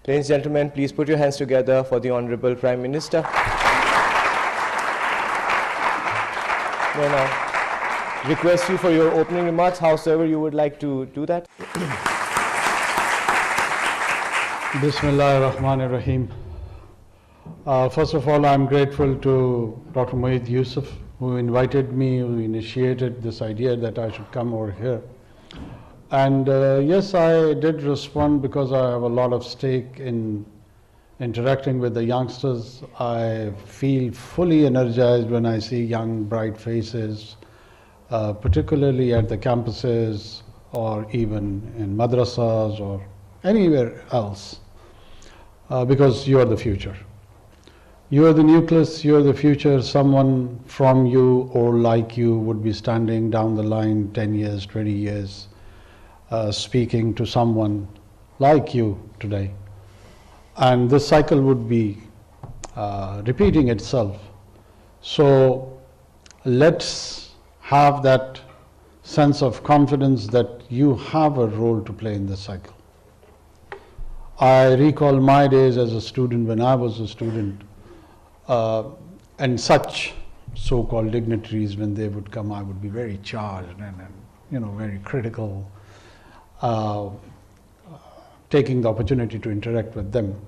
Ladies and gentlemen, please put your hands together for the Honorable Prime Minister. May I now request you for your opening remarks, howsoever you would like to do that. Bismillah ar-Rahman ar-Rahim. First of all, I'm grateful to Dr. Moeed Yusuf, who invited me, who initiated this idea that I should come over here. And yes, I did respond because I have a lot of stake in interacting with the youngsters. I feel fully energized when I see young, bright faces, particularly at the campuses or even in madrasas or anywhere else, because you are the future. You are the nucleus, you are the future. Someone from you or like you would be standing down the line 10 years, 20 years, speaking to someone like you today. And this cycle would be repeating itself. So let's have that sense of confidence that you have a role to play in this cycle. I recall my days as a student, when I was a student, and such so-called dignitaries, when they would come, I would be very charged and very critical, taking the opportunity to interact with them.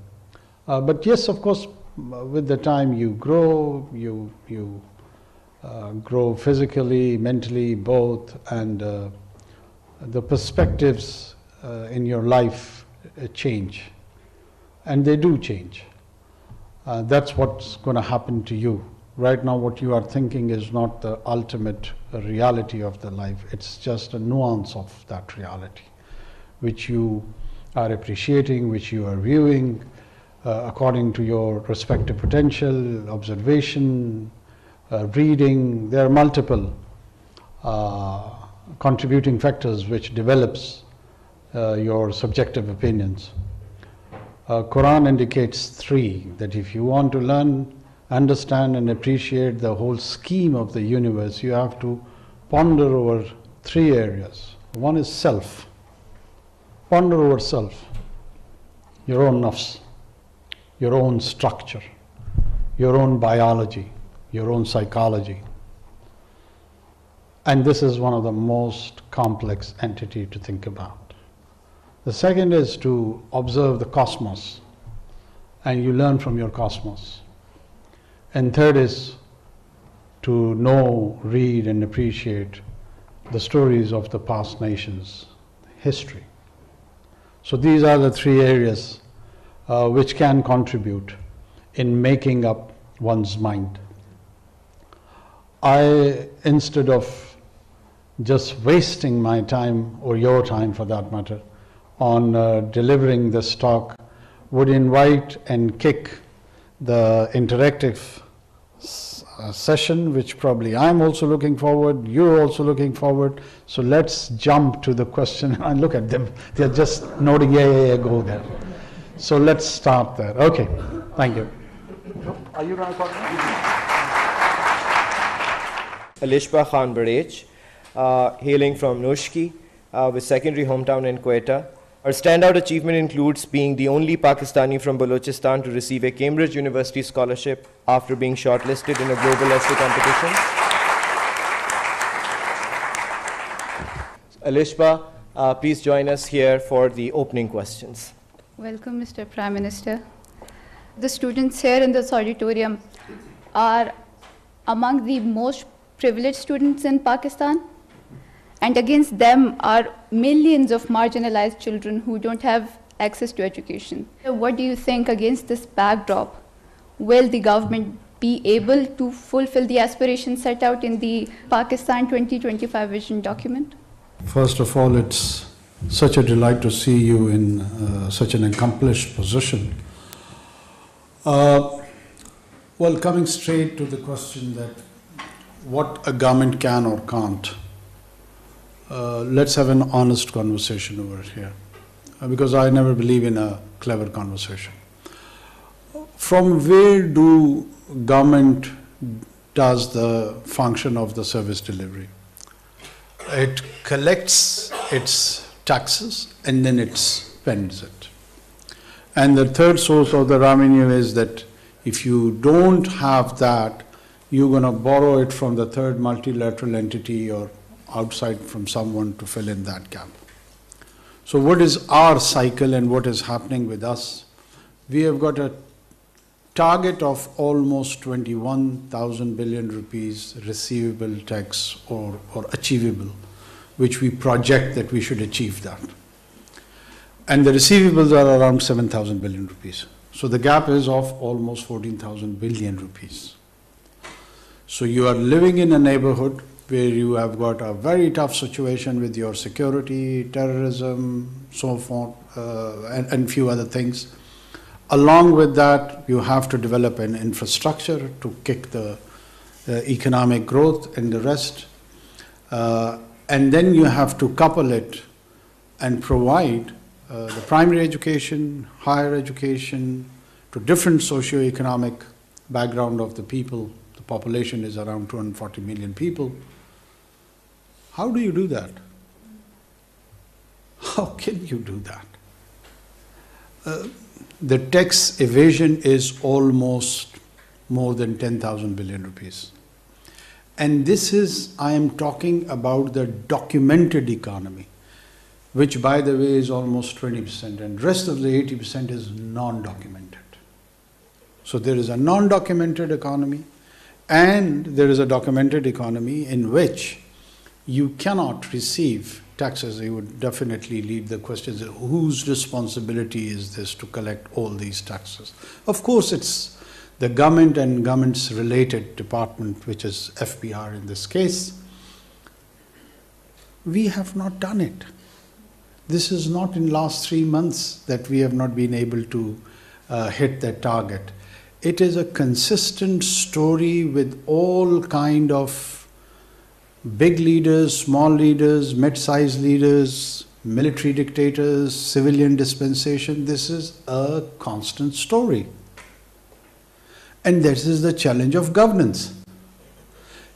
But yes, of course, with the time you grow, you grow physically, mentally, both, and the perspectives in your life change, and they do change. That's what's going to happen to you. Right now, what you are thinking is not the ultimate reality of the life. It's just a nuance of that reality, which you are appreciating, which you are viewing according to your respective potential, observation, reading. There are multiple contributing factors which develops your subjective opinions. Quran indicates 3, that if you want to learn, understand and appreciate the whole scheme of the universe, you have to ponder over 3 areas. One is self. Ponder over self, your own nafs, your own structure, your own biology, your own psychology. And this is one of the most complex entities to think about. The second is to observe the cosmos, and you learn from your cosmos. And third is to know, read, and appreciate the stories of the past nations, history. So these are the 3 areas which can contribute in making up one's mind. Instead of just wasting my time, or your time for that matter, on delivering this talk, would invite and kick the interactive session, which probably I'm also looking forward, you're also looking forward. So let's jump to the question. And look at them, they're just nodding, yeah, go there. So let's start there. Okay, thank you. Are you going to talk now? Alishba Khan Barech, hailing from Nushki, with secondary hometown in Quetta. Her standout achievement includes being the only Pakistani from Balochistan to receive a Cambridge University scholarship after being shortlisted in a global essay competition. Alishba, please join us here for the opening questions. Welcome, Mr. Prime Minister. The students here in this auditorium are among the most privileged students in Pakistan, and against them are millions of marginalized children who don't have access to education. What do you think, against this backdrop, will the government be able to fulfill the aspirations set out in the Pakistan 2025 vision document? First of all, it's such a delight to see you in such an accomplished position. Well, coming straight to the question that what a government can or can't, let's have an honest conversation over here, because I never believe in a clever conversation. From where do government does the function of the service delivery? It collects its taxes and then it spends it. And the third source of the revenue is that if you don't have that, you're going to borrow it from the third multilateral entity or outside from someone to fill in that gap. So what is our cycle and what is happening with us? We have got a target of almost 21,000 billion rupees receivable tax or achievable, which we project that we should achieve that. And the receivables are around 7,000 billion rupees. So the gap is of almost 14,000 billion rupees. So you are living in a neighborhood where you have got a very tough situation with your security, terrorism, so forth, and few other things. Along with that, you have to develop an infrastructure to kick the economic growth and the rest. And then you have to couple it and provide the primary education, higher education to different socio-economic background of the people. The population is around 240 million people. How do you do that? How can you do that? The tax evasion is almost more than 10,000 billion rupees. And this is, I am talking about the documented economy, which by the way is almost 20%, and rest of the 80% is non-documented. So there is a non-documented economy, and there is a documented economy in which you cannot receive taxes. You would definitely lead the questions, whose responsibility is this to collect all these taxes? Of course, it's the government and government's related department, which is FBR in this case. We have not done it. This is not in last 3 months that we have not been able to hit that target. It is a consistent story with all kind of big leaders, small leaders, mid-sized leaders, military dictators, civilian dispensation. This is a constant story. And this is the challenge of governance.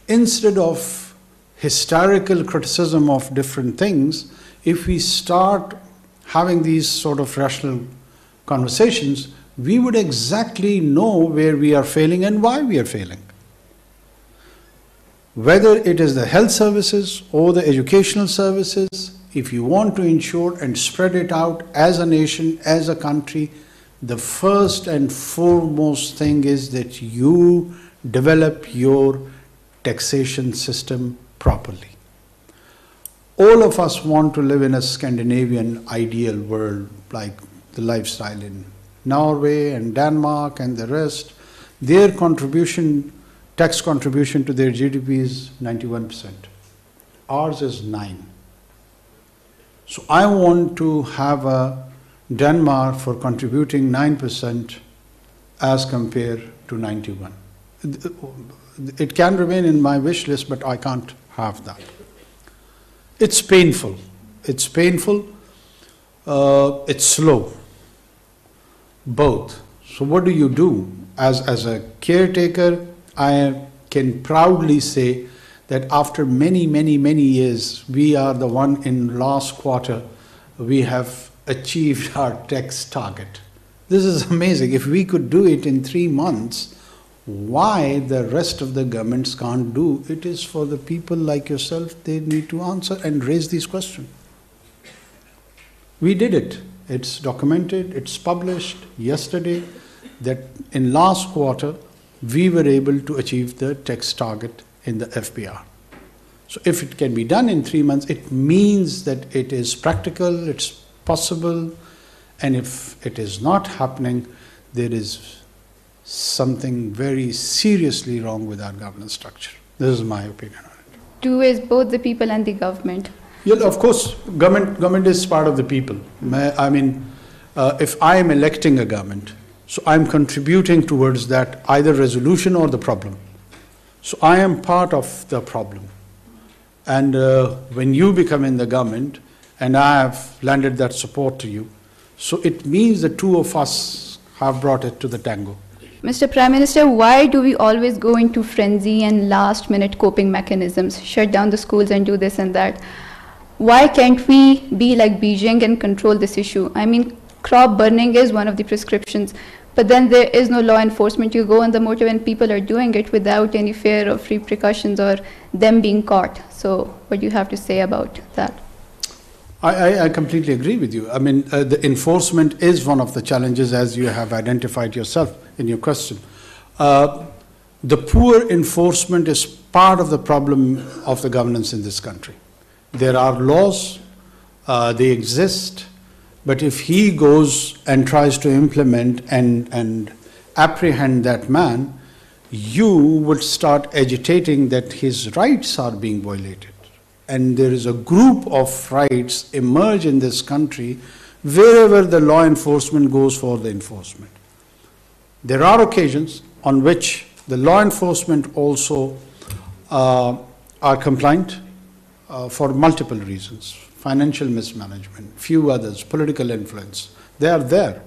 Instead of hysterical criticism of different things, if we start having these sort of rational conversations, we would exactly know where we are failing and why we are failing. Whether it is the health services or the educational services, if you want to ensure and spread it out as a nation, as a country, the first and foremost thing is that you develop your taxation system properly. All of us want to live in a Scandinavian ideal world, like the lifestyle in Norway and Denmark and the rest. Their contribution, tax contribution to their GDP is 91%. Ours is 9%. So I want to have a Denmark for contributing 9% as compared to 91%. It can remain in my wish list, but I can't have that. It's painful. It's painful. It's slow. Both. So what do you do? As a caretaker, I can proudly say that after many years, we are the one in last quarter, we have achieved our tax target. This is amazing. If we could do it in 3 months, why the rest of the governments can't do? It is for the people like yourself, they need to answer and raise these questions. We did it. It's documented, it's published yesterday that in last quarter, we were able to achieve the tax target in the FBR. So if it can be done in 3 months, it means that it is practical, it's possible, and if it is not happening, there is something very seriously wrong with our governance structure. This is my opinion on it. Two is both the people and the government. Yeah, of course, government is part of the people. I mean, if I am electing a government, so I'm contributing towards that either resolution or the problem. So I am part of the problem. And when you become in the government, and I have lended that support to you, so it means the two of us have brought it to the tango. Mr. Prime Minister, why do we always go into frenzy and last-minute coping mechanisms, shut down the schools and do this and that? Why can't we be like Beijing and control this issue? I mean, crop burning is one of the prescriptions. But then there is no law enforcement. You go on the motorway and people are doing it without any fear of repercussions or them being caught. So what do you have to say about that? I completely agree with you. I mean, the enforcement is one of the challenges, as you have identified yourself in your question. The poor enforcement is part of the problem of the governance in this country. There are laws, they exist, but if he goes and tries to implement and apprehend that man, you would start agitating that his rights are being violated. And there is a group of rights emerge in this country wherever the law enforcement goes for the enforcement. There are occasions on which the law enforcement also are compliant for multiple reasons. Financial mismanagement, few others, political influence, they are there.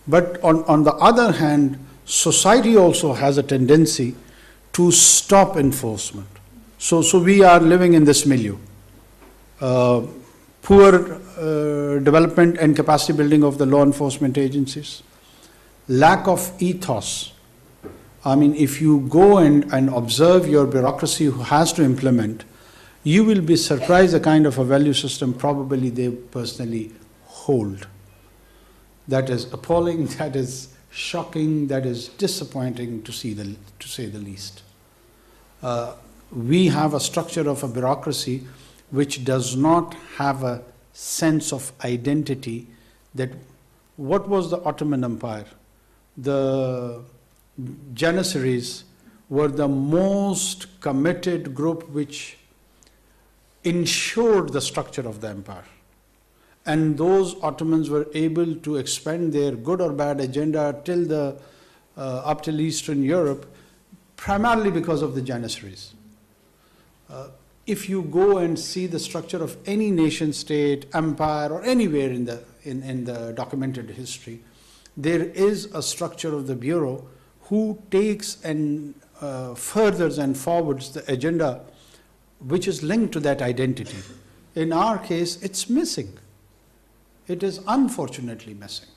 But on the other hand, society also has a tendency to stop enforcement. So we are living in this milieu. Poor development and capacity building of the law enforcement agencies, lack of ethos. I mean, if you go and observe your bureaucracy who has to implement, you will be surprised the kind of a value system probably they personally hold. That is appalling, that is shocking, that is disappointing to say the least. We have a structure of a bureaucracy which does not have a sense of identity. That what was the Ottoman Empire? The Janissaries were the most committed group which ensured the structure of the empire. And those Ottomans were able to expand their good or bad agenda till up till Eastern Europe, primarily because of the Janissaries. If you go and see the structure of any nation state, empire, or anywhere in the documented history, there is a structure of the bureau who takes and furthers and forwards the agenda which is linked to that identity. In our case, it's missing. It is unfortunately missing.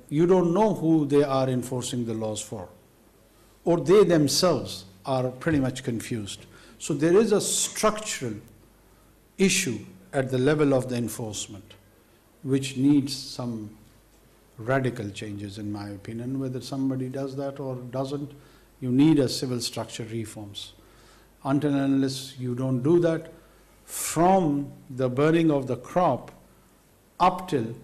You don't know who they are enforcing the laws for, or they themselves are pretty much confused. So there is a structural issue at the level of the enforcement which needs some radical changes, in my opinion. Whether somebody does that or doesn't, you need a civil structure reforms. Until and unless you don't do that, from the burning of the crop up till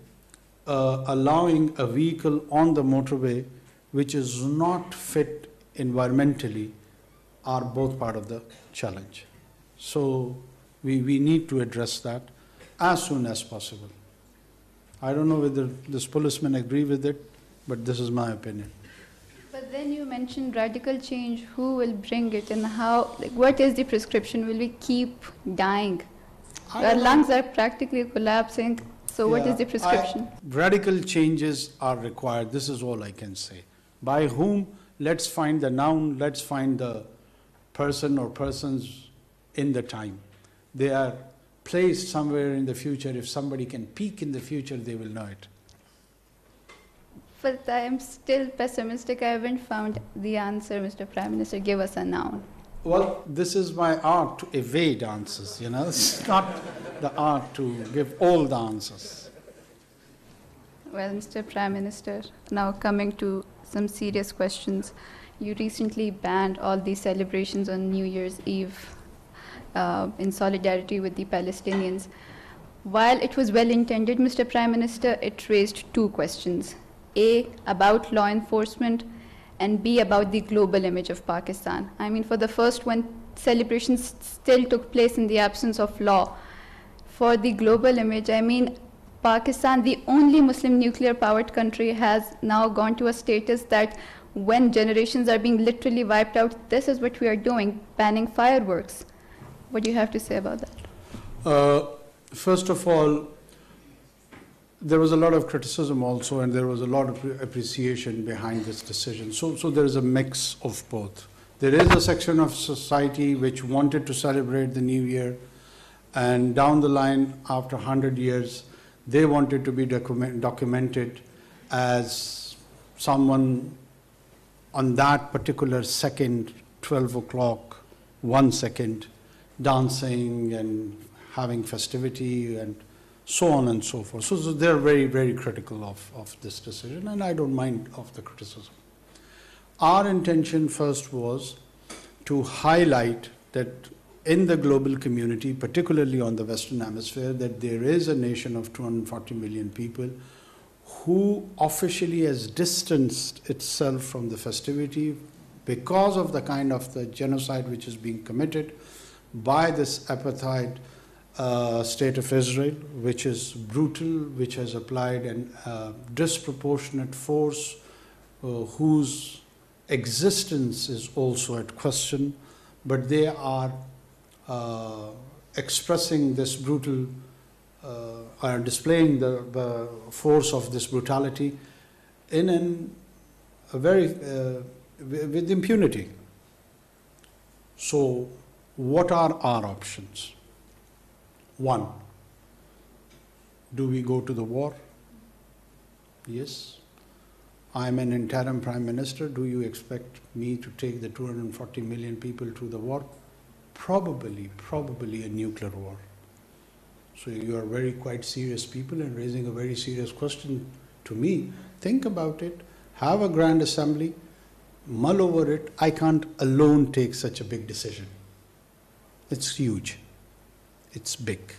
allowing a vehicle on the motorway which is not fit environmentally, are both part of the challenge. So we need to address that as soon as possible. I don't know whether this policemen agree with it, but this is my opinion. But then you mentioned radical change. Who will bring it and how? Like, what is the prescription? Will we keep dying? Our lungs are practically collapsing. So what is the prescription? Radical changes are required. This is all I can say. By whom? Let's find the noun. Let's find the person or persons in the time. They are placed somewhere in the future. If somebody can peek in the future, they will know it. But I am still pessimistic. I haven't found the answer, Mr. Prime Minister. Give us a noun. Well, this is my art to evade answers, you know. It's not the art to give all the answers. Well, Mr. Prime Minister, now coming to some serious questions. You recently banned all these celebrations on New Year's Eve in solidarity with the Palestinians. While it was well intended, Mr. Prime Minister, it raised two questions. A, about law enforcement, and B, about the global image of Pakistan. I mean, for the first one, celebrations still took place in the absence of law. For the global image, I mean, Pakistan, the only Muslim nuclear-powered country, has now gone to a status that when generations are being literally wiped out, this is what we are doing, banning fireworks. What do you have to say about that? First of all, there was a lot of criticism also, and there was a lot of appreciation behind this decision. So there is a mix of both. There is a section of society which wanted to celebrate the New Year, and down the line, after 100 years, They wanted to be documented as someone on that particular second, 12 o'clock, 1 second, dancing and having festivity and so on and so forth. So they're very, very critical of this decision, and I don't mind of the criticism. Our intention first was to highlight that in the global community, particularly on the Western Hemisphere, that there is a nation of 240 million people who officially has distanced itself from the festivity because of the kind of the genocide which is being committed by this apartheid state of Israel, which is brutal, which has applied a disproportionate force, whose existence is also at question, but they are expressing this brutal, are displaying the force of this brutality in a very, with impunity. So what are our options? One, do we go to the war? Yes. I'm an interim prime minister. Do you expect me to take the 240 million people to the war? Probably a nuclear war. So you are very quite serious people and raising a very serious question to me. Think about it, have a grand assembly, mull over it. I can't alone take such a big decision. It's huge, it's big.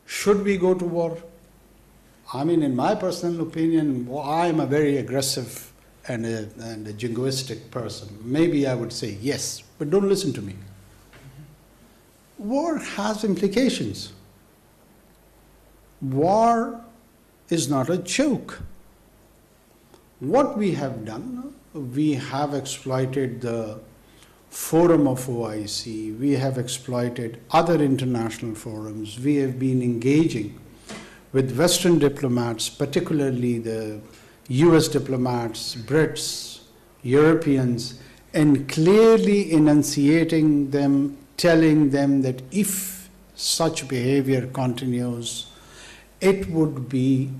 Should we go to war? I mean, in my personal opinion, I am a very aggressive and a jingoistic person. Maybe I would say yes, but don't listen to me. War has implications. War is not a joke. What we have done, we have exploited the forum of OIC, we have exploited other international forums, we have been engaging with Western diplomats, particularly the US diplomats, Brits, Europeans, and clearly enunciating them, telling them that if such behavior continues, it would be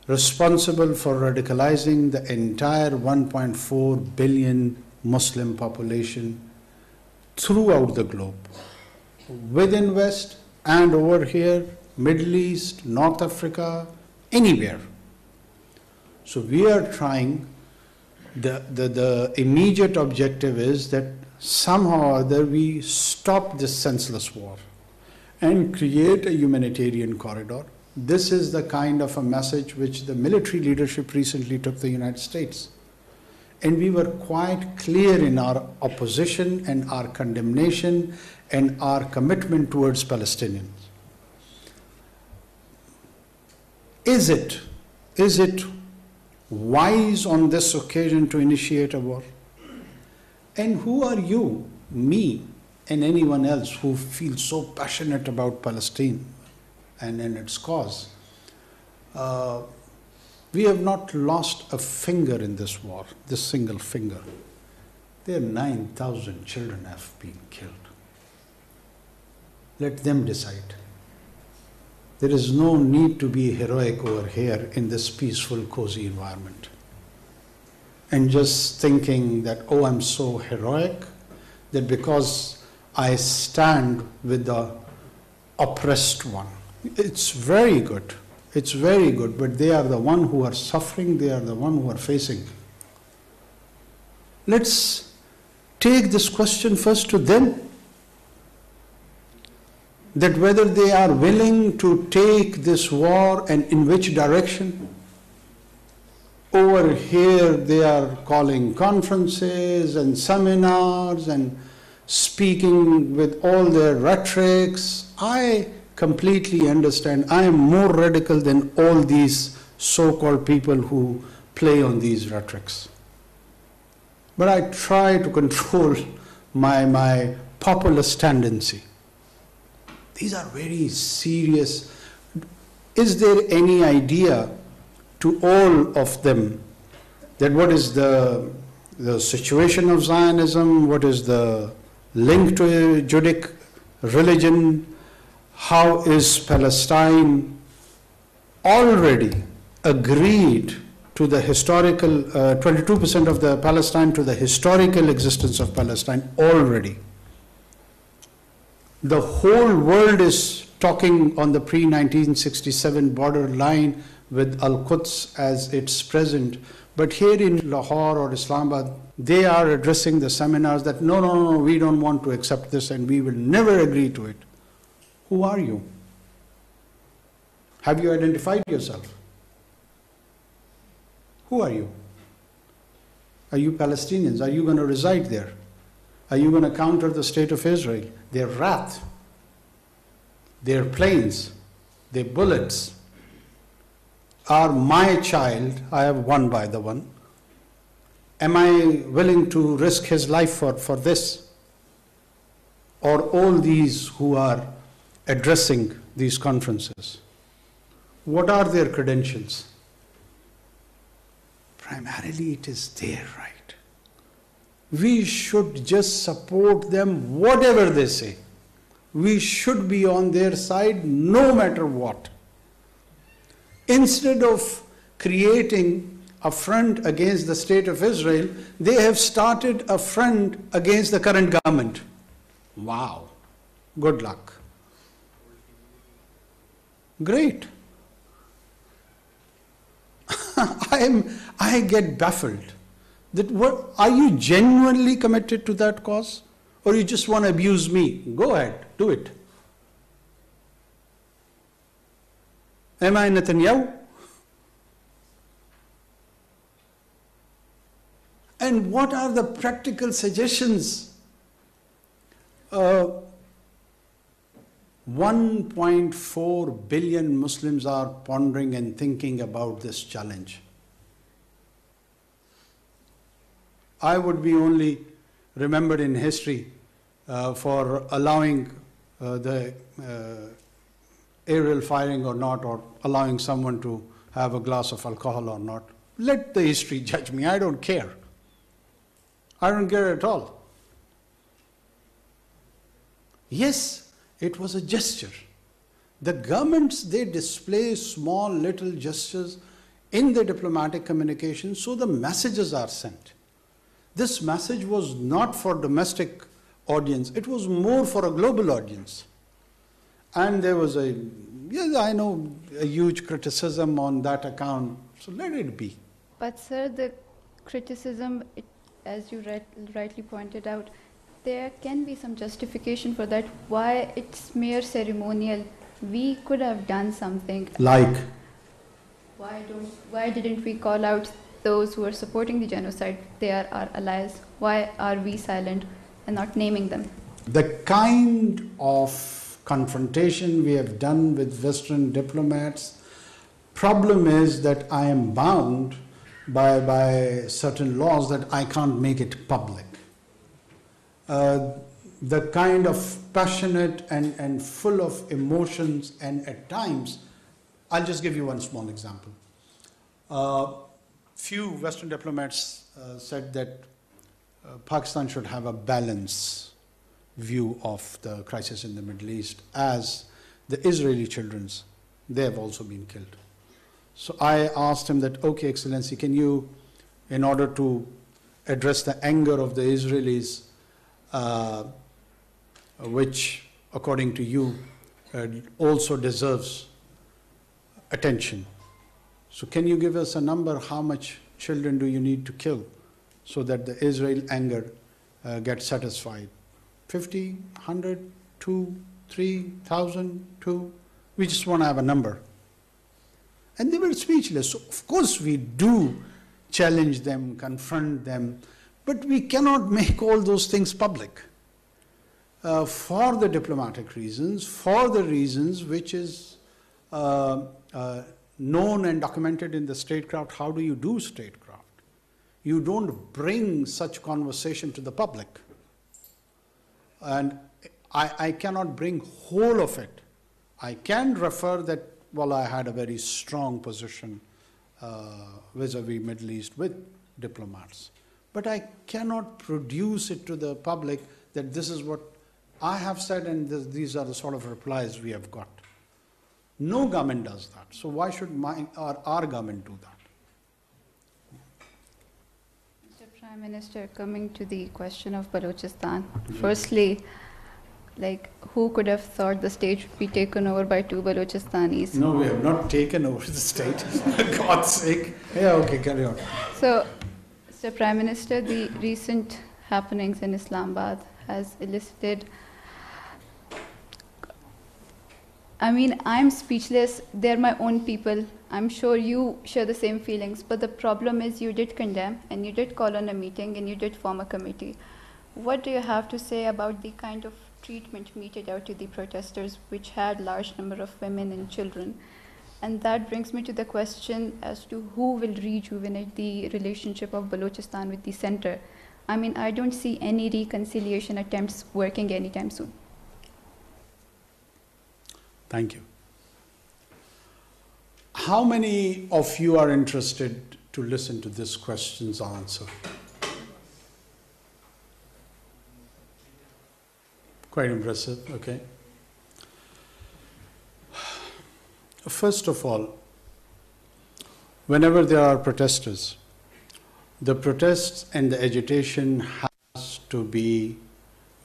responsible for radicalizing the entire 1.4 billion Muslim population throughout the globe, within West and over here, Middle East, North Africa, anywhere. So we are trying, the immediate objective is that somehow or other we stop this senseless war and create a humanitarian corridor. This is the kind of a message which the military leadership recently took the United States. And we were quite clear in our opposition and our condemnation and our commitment towards Palestinians. Is it wise on this occasion to initiate a war? And who are you, me, and anyone else who feels so passionate about Palestine and its cause? We have not lost a finger in this war, this single finger. There 9,000 children have been killed. Let them decide. There is no need to be heroic over here in this peaceful, cozy environment. And just thinking that, oh, I'm so heroic, that because I stand with the oppressed one. It's very good. It's very good, but they are the one who are suffering, they are the one who are facing. Let's take this question first to them, that whether they are willing to take this war and in which direction. Over here they are calling conferences and seminars and speaking with all their rhetorics. I completely understand. I am more radical than all these so-called people who play on these rhetorics. But I try to control my populist tendency. These are very serious. Is there any idea to all of them that what is the situation of Zionism, what is the link to Judaic religion, how is Palestine already agreed to the historical, 22% of the Palestine to the historical existence of Palestine already. The whole world is talking on the pre-1967 border line with Al-Quds as its present. But here in Lahore or Islamabad, they are addressing the seminars that no, we don't want to accept this and we will never agree to it. Who are you? Have you identified yourself? Who are you? Are you Palestinians? Are you going to reside there? Are you going to counter the state of Israel? Their wrath, their planes, their bullets are my child. I have one by the one. Am I willing to risk his life for this? Or all these who are addressing these conferences? What are their credentials? Primarily it is their right. We should just support them whatever they say. We should be on their side no matter what. Instead of creating a front against the state of Israel, they have started a front against the current government. Wow, good luck. Great. I get baffled. That what, are you genuinely committed to that cause? Or you just want to abuse me? Go ahead, do it. Am I Netanyahu? And what are the practical suggestions? 1.4 billion Muslims are pondering and thinking about this challenge. I would be only remembered in history for allowing the aerial firing or not, or allowing someone to have a glass of alcohol or not. Let the history judge me. I don't care. I don't care at all. Yes, it was a gesture. The governments, they display small little gestures in the diplomatic communication, so the messages are sent. This message was not for domestic audience. It was more for a global audience. And there was a huge criticism on that account. So let it be. But sir, the criticism, as you rightly pointed out, there can be some justification for that. Why it's mere ceremonial? We could have done something. Like? Why didn't we call out those who are supporting the genocide? They are our allies. Why are we silent and not naming them? The kind of confrontation we have done with Western diplomats, problem is that I am bound by certain laws that I can't make it public. The kind of passionate and full of emotions, and at times, I'll just give you one small example. Few Western diplomats said that Pakistan should have a balanced view of the crisis in the Middle East, as the Israeli children, they have also been killed. So I asked him that, okay, Excellency, can you, in order to address the anger of the Israelis, which according to you also deserves attention, so can you give us a number, how much children do you need to kill so that the Israel anger gets satisfied? 50, 100, 2, 3,000, 2? We just want to have a number. And they were speechless. So of course we do challenge them, confront them, but we cannot make all those things public. For the diplomatic reasons, for the reasons which is known and documented in the statecraft. How do you do statecraft? You don't bring such conversation to the public. And I cannot bring whole of it. I can refer that, well, I had a very strong position vis-a-vis Middle East with diplomats. But I cannot produce it to the public that this is what I have said, and these are the sort of replies we have got. No government does that. So why should our government do that? Mr. Prime Minister, coming to the question of Balochistan, firstly, like, who could have thought the state would be taken over by two Balochistanis? No, we have not taken over the state. For God's sake. Yeah, okay, carry on. So, Mr. Prime Minister, the recent happenings in Islamabad has elicited, I mean, I'm speechless. They're my own people. I'm sure you share the same feelings. But the problem is you did condemn and you did call on a meeting and you did form a committee. What do you have to say about the kind of treatment meted out to the protesters, which had large number of women and children? And that brings me to the question as to who will rejuvenate the relationship of Balochistan with the center. I mean, I don't see any reconciliation attempts working anytime soon. Thank you. How many of you are interested to listen to this question's answer? Quite impressive, okay. First of all, whenever there are protesters, the protests and the agitation has to be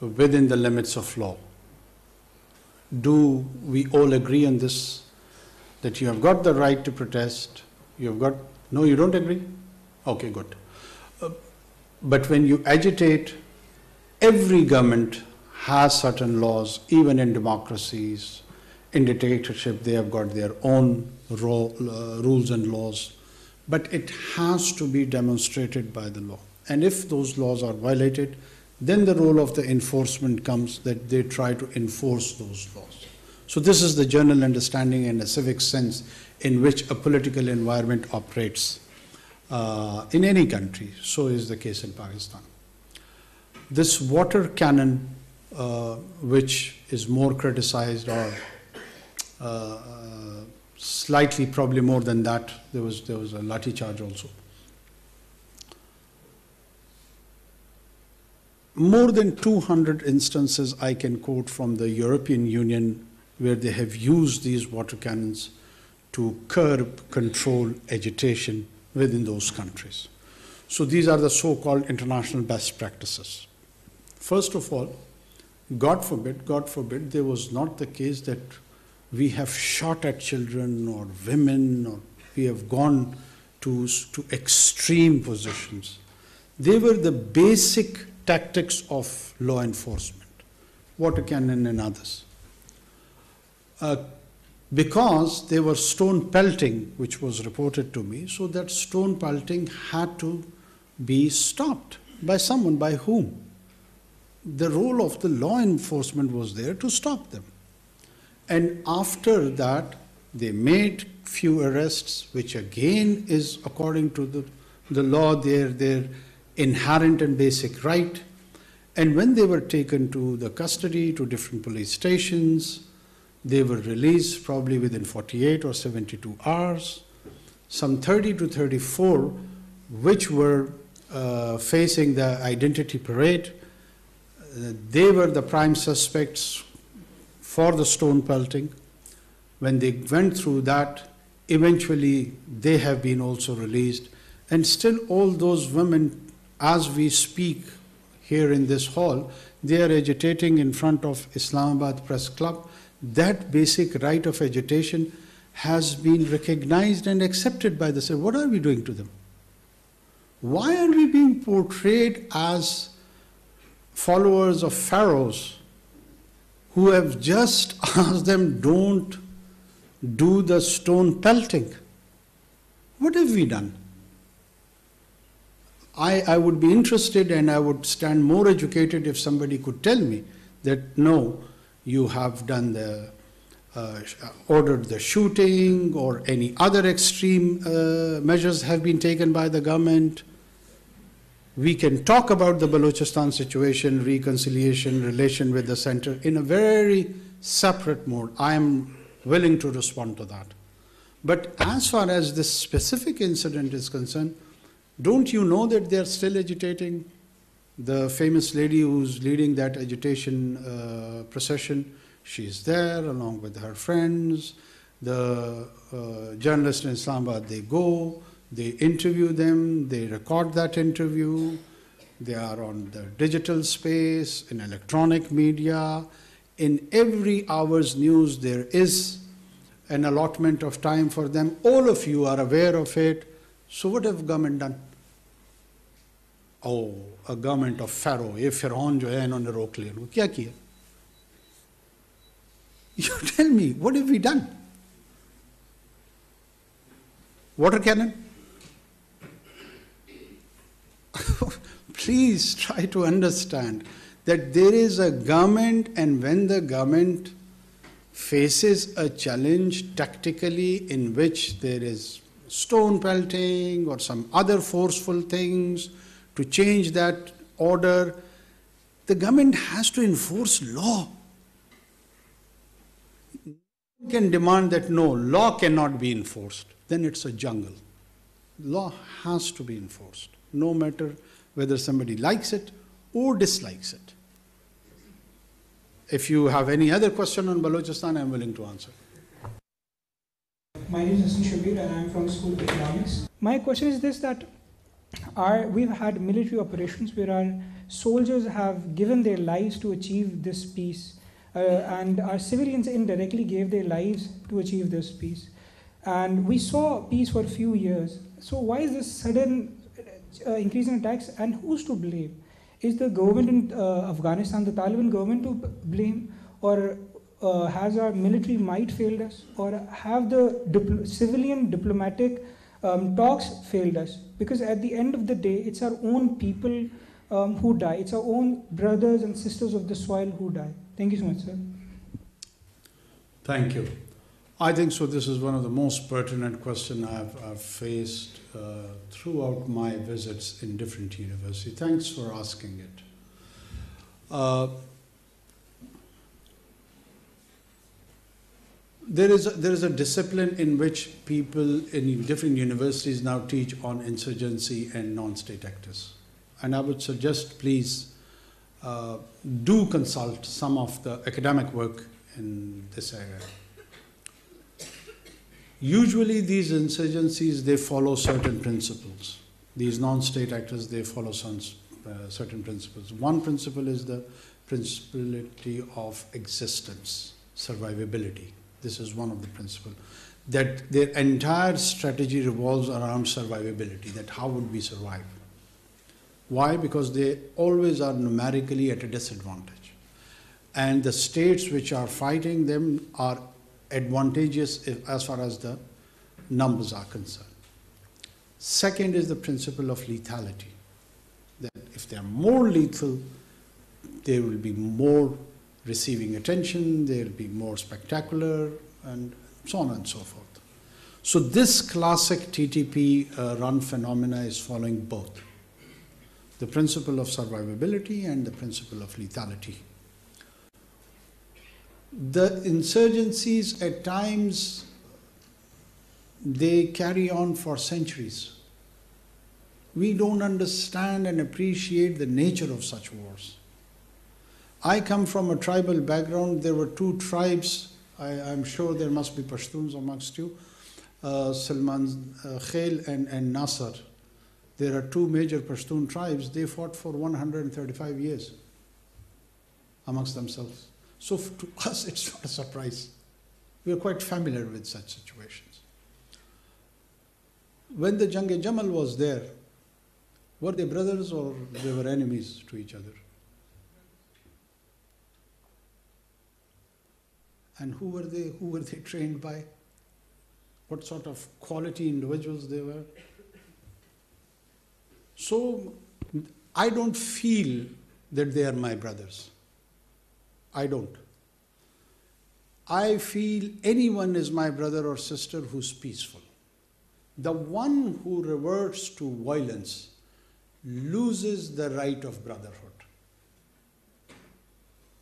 within the limits of law. Do we all agree on this? That you have got the right to protest, you have got, no, you don't agree? Okay, good. But when you agitate, every government has certain laws, even in democracies. In dictatorship, they have got their own rules and laws. But it has to be demonstrated by the law. And if those laws are violated, then the role of the enforcement comes, that they try to enforce those laws. So this is the general understanding and a civic sense in which a political environment operates in any country. So is the case in Pakistan. This water cannon, which is more criticized, or slightly probably more than that, there was a lathi charge also. More than 200 instances I can quote from the European Union where they have used these water cannons to curb, control agitation within those countries. So these are the so-called international best practices. First of all, God forbid, there was not the case that we have shot at children or women, or we have gone to extreme positions. They were the basic tactics of law enforcement, water cannon and others. Because they were stone pelting, which was reported to me, so that stone pelting had to be stopped by someone. By whom? The role of the law enforcement was there to stop them. And after that, they made few arrests, which again is according to the law, their inherent and basic right. And when they were taken to the custody, to different police stations, they were released probably within 48 or 72 hours. Some 30 to 34, which were facing the identity parade, they were the prime suspects for the stone pelting. When they went through that, eventually they have been also released. And still all those women, as we speak here in this hall, they are agitating in front of Islamabad Press Club. That basic right of agitation has been recognized and accepted by the state. What are we doing to them? Why are we being portrayed as followers of pharaohs who have just asked them, don't do the stone pelting? What have we done? I would be interested, and I would stand more educated if somebody could tell me that no, you have done the ordered the shooting, or any other extreme measures have been taken by the government. We can talk about the Balochistan situation, reconciliation, relation with the center in a very separate mode. I am willing to respond to that. But as far as this specific incident is concerned, don't you know that they are still agitating? The famous lady who's leading that agitation procession, she's there along with her friends. The journalists in Islamabad, they go, they interview them, they record that interview. They are on the digital space, in electronic media. In every hour's news, there is an allotment of time for them. All of you are aware of it. So what have government done? Oh, a government of Pharaoh. ये फिरौन जो है इन्होंने रोक लिया उनको क्या किया? You tell me, what have we done? Water cannon? Please try to understand that there is a government, and when the government faces a challenge tactically in which there is stone pelting or some other forceful things to change that order, the government has to enforce law. You can demand that no, law cannot be enforced. Then it's a jungle. Law has to be enforced, no matter whether somebody likes it or dislikes it. If you have any other question on Balochistan, I'm willing to answer. My name is Hassan Shabir and I'm from the School of Economics. My question is this, that we've had military operations where our soldiers have given their lives to achieve this peace, and our civilians indirectly gave their lives to achieve this peace. And we saw peace for a few years. So why is this sudden increase in attacks, and who's to blame? Is the government in Afghanistan, the Taliban government, to blame, or has our military might failed us, or have the civilian diplomatic talks failed us? Because at the end of the day, it's our own people who die. It's our own brothers and sisters of the soil who die. Thank you so much, sir. Thank you. I think so. This is one of the most pertinent questions I've faced throughout my visits in different universities. Thanks for asking it. There is a discipline in which people in different universities now teach on insurgency and non-state actors. And I would suggest, please, do consult some of the academic work in this area. Usually these insurgencies, they follow certain principles. These non-state actors, they follow some certain principles. One principle is the principality of existence, survivability. This is one of the principles. That their entire strategy revolves around survivability, that how would we survive? Why? Because they always are numerically at a disadvantage. And the states which are fighting them are advantageous as far as the numbers are concerned. Second is the principle of lethality, that if they are more lethal, they will be more receiving attention, they will be more spectacular, and so on and so forth. So this classic TTP run phenomena is following both the principle of survivability and the principle of lethality. The insurgencies at times, they carry on for centuries. We don't understand and appreciate the nature of such wars. I come from a tribal background. There were two tribes. I'm sure there must be Pashtuns amongst you, Salman Khail and Nasser. There are two major Pashtun tribes. They fought for 135 years amongst themselves. So to us, it's not a surprise. We are quite familiar with such situations. When the Jang-e-Jamal was there, were they brothers or they were enemies to each other? And who were they? Who were they trained by? What sort of quality individuals they were? So I don't feel that they are my brothers. I don't. I feel anyone is my brother or sister who's peaceful. The one who reverts to violence loses the right of brotherhood.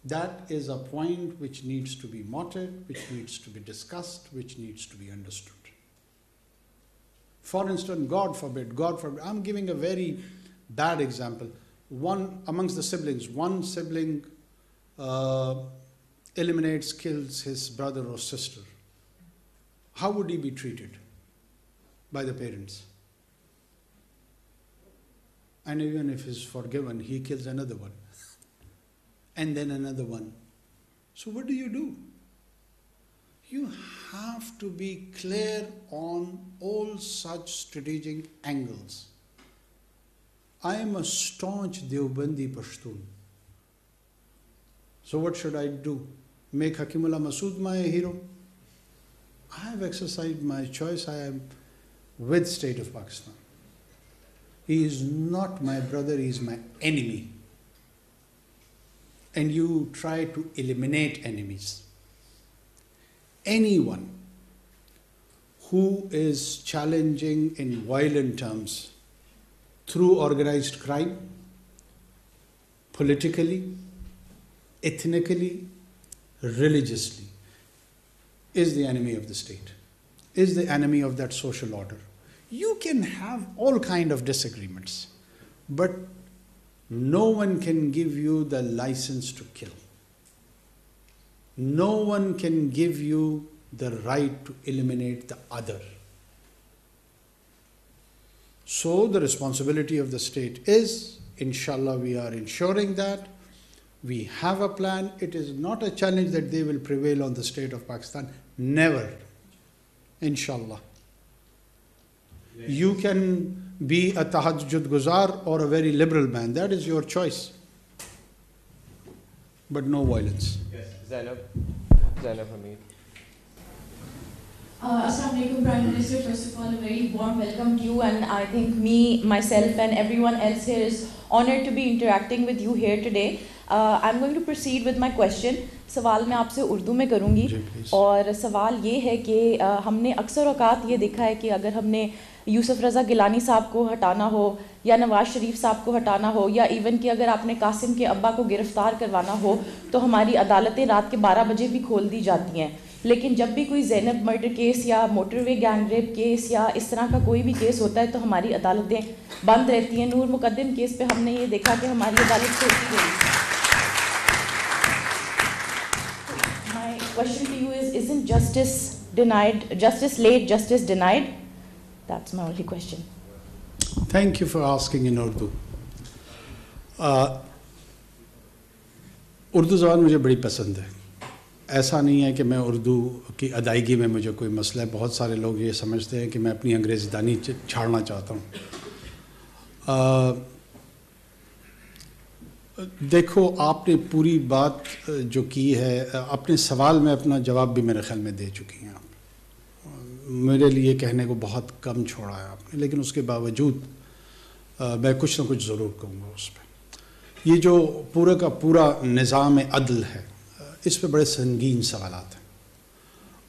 That is a point which needs to be noted, which needs to be discussed, which needs to be understood. For instance, God forbid, I'm giving a very bad example. amongst the siblings, one sibling eliminates, kills his brother or sister, how would he be treated by the parents? And even if he's forgiven, he kills another one, and then another one. So what do? You have to be clear on all such strategic angles. I am a staunch Deobandi Pashtun. So what should I do? Make Hakimullah Masood my hero? I have exercised my choice. I am with State of Pakistan. He is not my brother, he is my enemy. And you try to eliminate enemies. Anyone who is challenging in violent terms through organized crime, politically, ethnically, religiously, is the enemy of the state, is the enemy of that social order. You can have all kinds of disagreements, but no one can give you the license to kill. No one can give you the right to eliminate the other. So the responsibility of the state is, inshallah, we are ensuring that we have a plan. It is not a challenge that they will prevail on the state of Pakistan. Never. Inshallah. You can be a tahajjud guzar or a very liberal man. That is your choice. But no violence. Yes, Zainab Hamid. Assalamu alaikum, Prime Minister. First of all, a very warm welcome to you, and I think me, myself and everyone else here is honored to be interacting with you here today. I'm going to proceed with my question. سوال میں آپ سے اردو میں کروں گی اور سوال یہ ہے کہ ہم نے اکثر اوقات یہ دیکھا ہے کہ اگر ہم نے یوسف رضا گیلانی صاحب کو ہٹانا ہو یا نواز شریف صاحب کو ہٹانا ہو یا ایون کہ اگر آپ نے قاسم کے ابا کو گرفتار کروانا ہو تو ہماری عدالتیں رات کے 12 بجے بھی کھول دی جاتی ہیں. لیکن جب بھی کوئی زینب مرڈر کیس یا موٹر وے گینگ ریپ کیس یا اس طرح کا کوئی بھی کیس ہوتا ہے تو ہماری عدالتیں بند رہتی ہیں. نور مقدم کیس پہ ہم نے یہ دیکھا کہ ہماری عدالت کھولتی رہی. My question to you is, isn't justice denied, justice late, justice denied? That's my only question. Thank you for asking in Urdu. Urdu زبان مجھے بڑی پسند ہے. ایسا نہیں ہے کہ میں اردو کی ادائیگی میں مجھے کوئی مسئلہ ہے. بہت سارے لوگ یہ سمجھتے ہیں کہ میں اپنی انگریزی دانی چھاڑنا چاہتا ہوں. دیکھو آپ نے پوری بات جو کی ہے اپنے سوال میں اپنا جواب بھی میرے خیال میں دے چکی ہیں آپ. میرے لیے کہنے کو بہت کم چھوڑا ہے آپ نے, لیکن اس کے باوجود میں کچھ نہ کچھ ضرور کہوں گا اس پہ. یہ جو پورا کا پورا نظام عدل ہے اس پہ بڑے سنگین سوالات ہیں,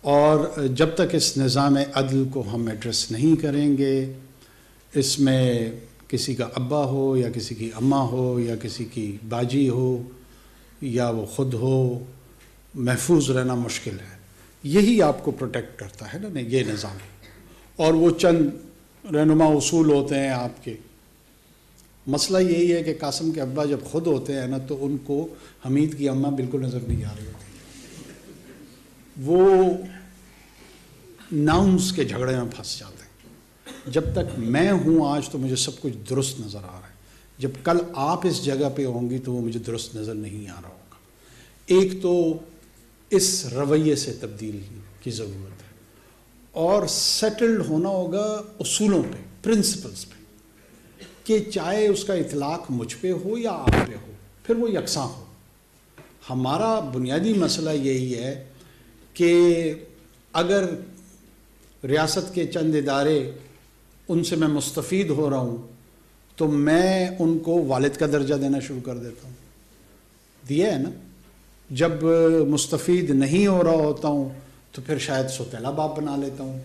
اور جب تک اس نظام عدل کو ہم ایڈریس نہیں کریں گے, اس میں کسی کا ابا ہو یا کسی کی اماں ہو یا کسی کی باجی ہو یا وہ خود ہو, محفوظ رہنا مشکل ہے. یہی آپ کو پروٹیکٹ کرتا ہے نا یہ نظام, اور وہ چند رہنما اصول ہوتے ہیں آپ کے. مسئلہ یہی ہے کہ قاسم کے ابا جب خود ہوتے ہیں نا تو ان کو حمید کی اماں بالکل نظر نہیں آ رہی ہوتی, وہ ناؤنس کے جھگڑے میں پھنس جاتے ہیں. جب تک میں ہوں آج تو مجھے سب کچھ درست نظر آ رہا ہے, جب کل آپ اس جگہ پہ ہوں گی تو وہ مجھے درست نظر نہیں آ رہا ہوگا. ایک تو اس رویے سے تبدیل کی ضرورت ہے, اور سیٹلڈ ہونا ہوگا اصولوں پہ, پرنسپلز پہ, کہ چاہے اس کا اطلاق مجھ پہ ہو یا آپ پہ ہو پھر وہ یکساں ہو. ہمارا بنیادی مسئلہ یہی ہے کہ اگر ریاست کے چند ادارے ان سے میں مستفید ہو رہا ہوں تو میں ان کو والد کا درجہ دینا شروع کر دیتا ہوں. دیا ہے نا. جب مستفید نہیں ہو رہا ہوتا ہوں تو پھر شاید سوتیلا باپ بنا لیتا ہوں.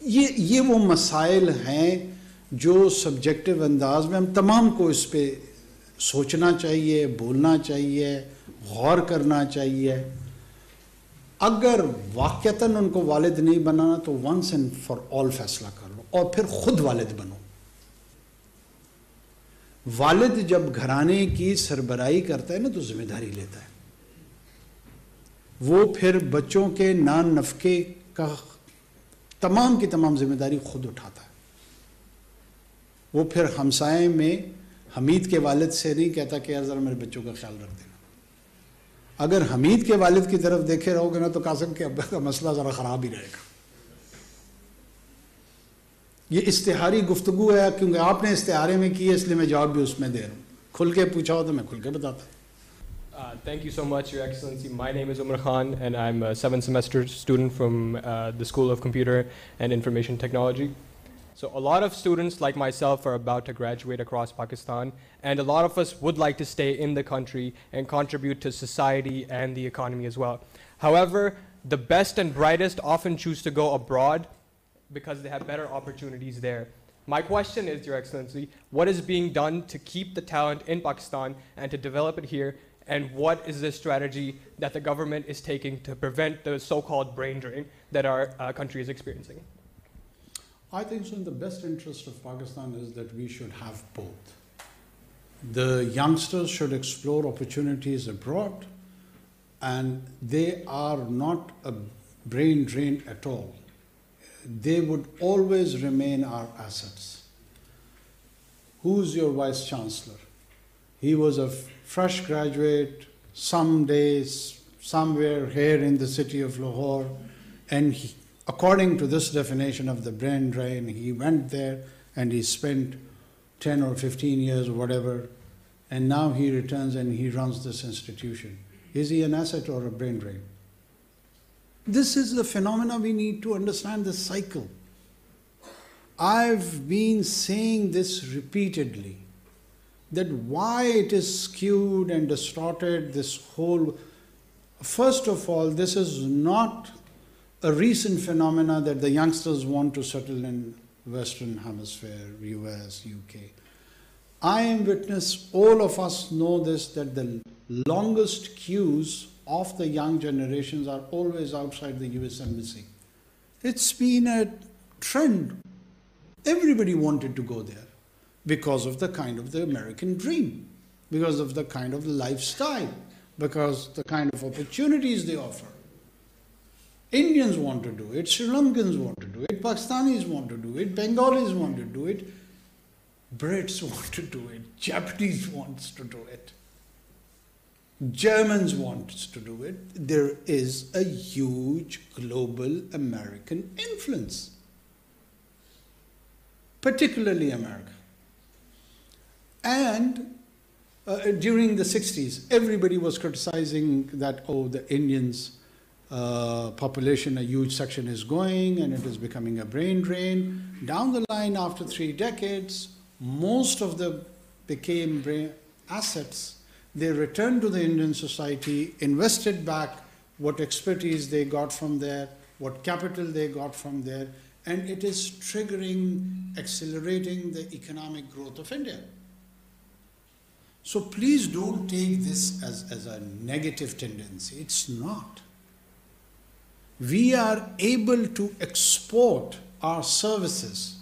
یہ وہ مسائل ہیں جو سبجیکٹو انداز میں ہم تمام کو اس پہ سوچنا چاہیے, بولنا چاہیے, غور کرنا چاہیے. اگر واقعتاً ان کو والد نہیں بنانا تو ونس اینڈ فار آل فیصلہ کر لو اور پھر خود والد بنو. والد جب گھرانے کی سربراہی کرتا ہے نا تو ذمہ داری لیتا ہے. وہ پھر بچوں کے نان نفقے کا تمام کی تمام ذمہ داری خود اٹھاتا ہے. وہ پھر ہمسائے میں حمید کے والد سے نہیں کہتا کہ یار ذرا میرے بچوں کا خیال رکھ دینا. اگر حمید کے والد کی طرف دیکھے رہو گے نا تو قاسم کے ابا کا مسئلہ ذرا خراب ہی رہے گا. یہ استعاری گفتگو ہے کیونکہ آپ نے استعارے میں کی ہے اس لیے میں جواب بھی اس میں دے رہا ہوں. کھل کے پوچھا ہو تو میں کھل کے بتاتا ہوں. Thank you so much, Your Excellency. My name is Umar Khan and I'm a 7th semester student from the School of Computer and Information Technology. So a lot of students like myself are about to graduate across Pakistan, and a lot of us would like to stay in the country and contribute to society and the economy as well. However, the best and brightest often choose to go abroad because they have better opportunities there. My question is, Your Excellency, what is being done to keep the talent in Pakistan and to develop it here, and what is the strategy that the government is taking to prevent the so-called brain drain that our country is experiencing? I think so in the best interest of Pakistan is that we should have both. The youngsters should explore opportunities abroad, and they are not a brain drain at all. They would always remain our assets. Who's your Vice Chancellor? He was a fresh graduate, some days, somewhere here in the city of Lahore, and he, according to this definition of the brain drain, he went there and he spent 10 or 15 years or whatever, and now he returns and he runs this institution. Is he an asset or a brain drain? This is the phenomena we need to understand, this cycle. I've been saying this repeatedly, that why it is skewed and distorted, this whole... First of all, this is not a recent phenomena that the youngsters want to settle in Western Hemisphere, US, UK. I am witness, all of us know this, that the longest queues of the young generations are always outside the US Embassy. It's been a trend. Everybody wanted to go there because of the kind of the American dream, because of the kind of lifestyle, because the kind of opportunities they offer. Indians want to do it, Sri Lankans want to do it, Pakistanis want to do it, Bengalis want to do it, Brits want to do it, Japanese wants to do it, Germans want to do it. There is a huge global American influence, particularly America. And during the 60s, everybody was criticizing that, oh, the Indians' population, a huge section is going and it is becoming a brain drain. Down the line, after 3 decades, most of them became brain assets. They returned to the Indian society, invested back what expertise they got from there, what capital they got from there, and it is triggering, accelerating the economic growth of India. So please don't take this as a negative tendency. It's not. We are able to export our services.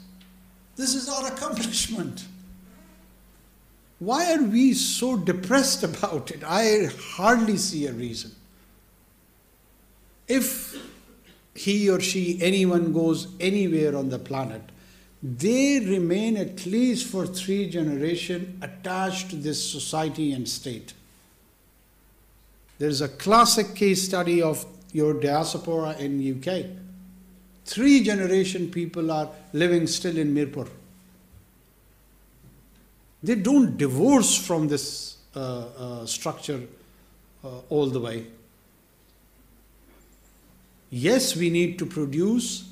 This is our accomplishment. Why are we so depressed about it? I hardly see a reason. If he or she, anyone goes anywhere on the planet, they remain at least for 3 generations attached to this society and state. There is a classic case study of your diaspora in UK. 3 generation people are living still in Mirpur. They don't divorce from this structure all the way. Yes, we need to produce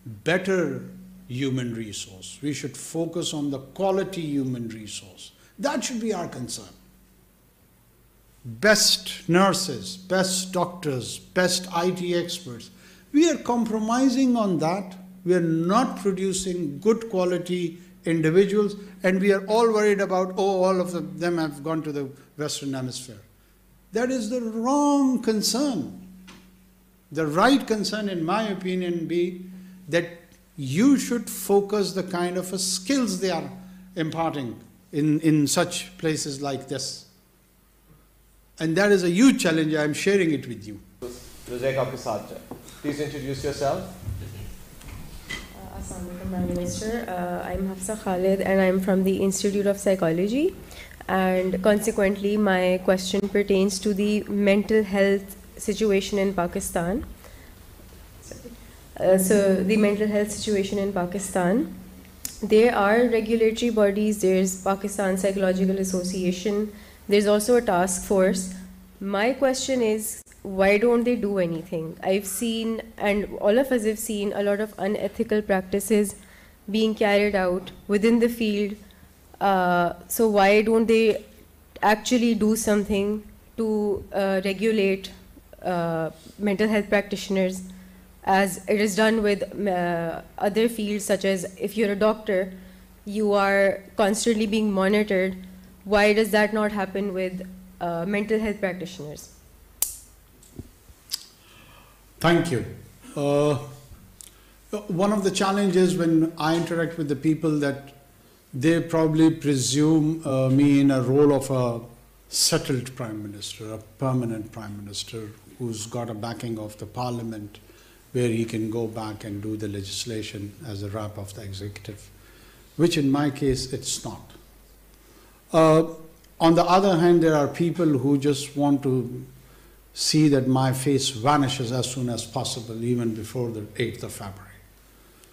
better human resource. We should focus on the quality human resource. That should be our concern. Best nurses, best doctors, best IT experts. We are compromising on that. We are not producing good quality individuals, and we are all worried about, oh, all of them have gone to the Western Hemisphere. That is the wrong concern. The right concern, in my opinion, be that you should focus the kind of skills they are imparting in such places like this. And that is a huge challenge. I am sharing it with you. Please introduce yourself. Assalamu alaikum, Prime Minister. I'm Hafsa Khalid and I'm from the Institute of Psychology. And consequently, my question pertains to the mental health situation in Pakistan. So the mental health situation in Pakistan, there are regulatory bodies, there's Pakistan Psychological Association, there's also a task force. My question is, why don't they do anything? I've seen, and all of us have seen, a lot of unethical practices being carried out within the field. So why don't they actually do something to regulate mental health practitioners, as it is done with other fields, such as if you're a doctor, you are constantly being monitored. Why does that not happen with mental health practitioners? Thank you. One of the challenges when I interact with the people, that they probably presume me in a role of a settled prime minister, a permanent prime minister who's got a backing of the parliament, where he can go back and do the legislation as a wrap of the executive, which in my case, it's not. On the other hand, there are people who just want to see that my face vanishes as soon as possible, even before the 8th of February.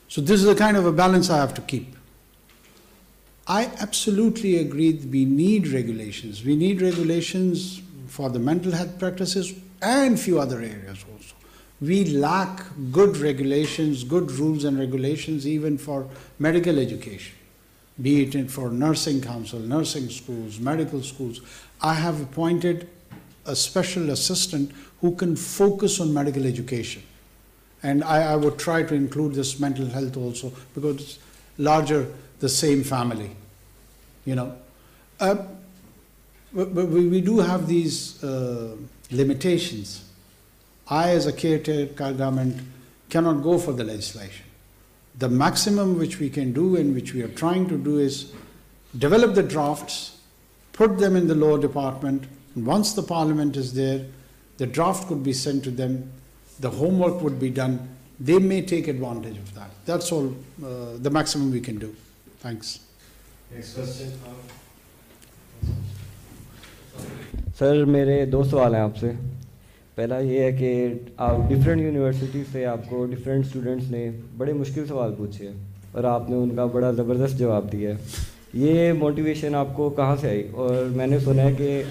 So this is the kind of a balance I have to keep. I absolutely agree that we need regulations. We need regulations for the mental health practices and few other areas also. We lack good regulations, good rules and regulations even for medical education, be it for nursing council, nursing schools, medical schools. I have appointed a special assistant who can focus on medical education. And I would try to include this mental health also, because it's larger, the same family, you know. But we do have these limitations. I, as a caretaker government, cannot go for the legislation. The maximum which we can do and which we are trying to do is develop the drafts, put them in the law department, and once the parliament is there, the draft could be sent to them, the homework would be done, they may take advantage of that. That's all the maximum we can do. Thanks. Next question. Sir मेरे दो सवाल हैं आपसे. पहला ये है कि आप डिफरेंट यूनिवर्सिटी से आपको डिफरेंट स्टूडेंट्स ने बड़े मुश्किल सवाल पूछे हैं और आपने उनका बड़ा ज़बरदस्त जवाब दिया है. ये मोटिवेशन आपको कहाँ से आई? और मैंने सुना है कि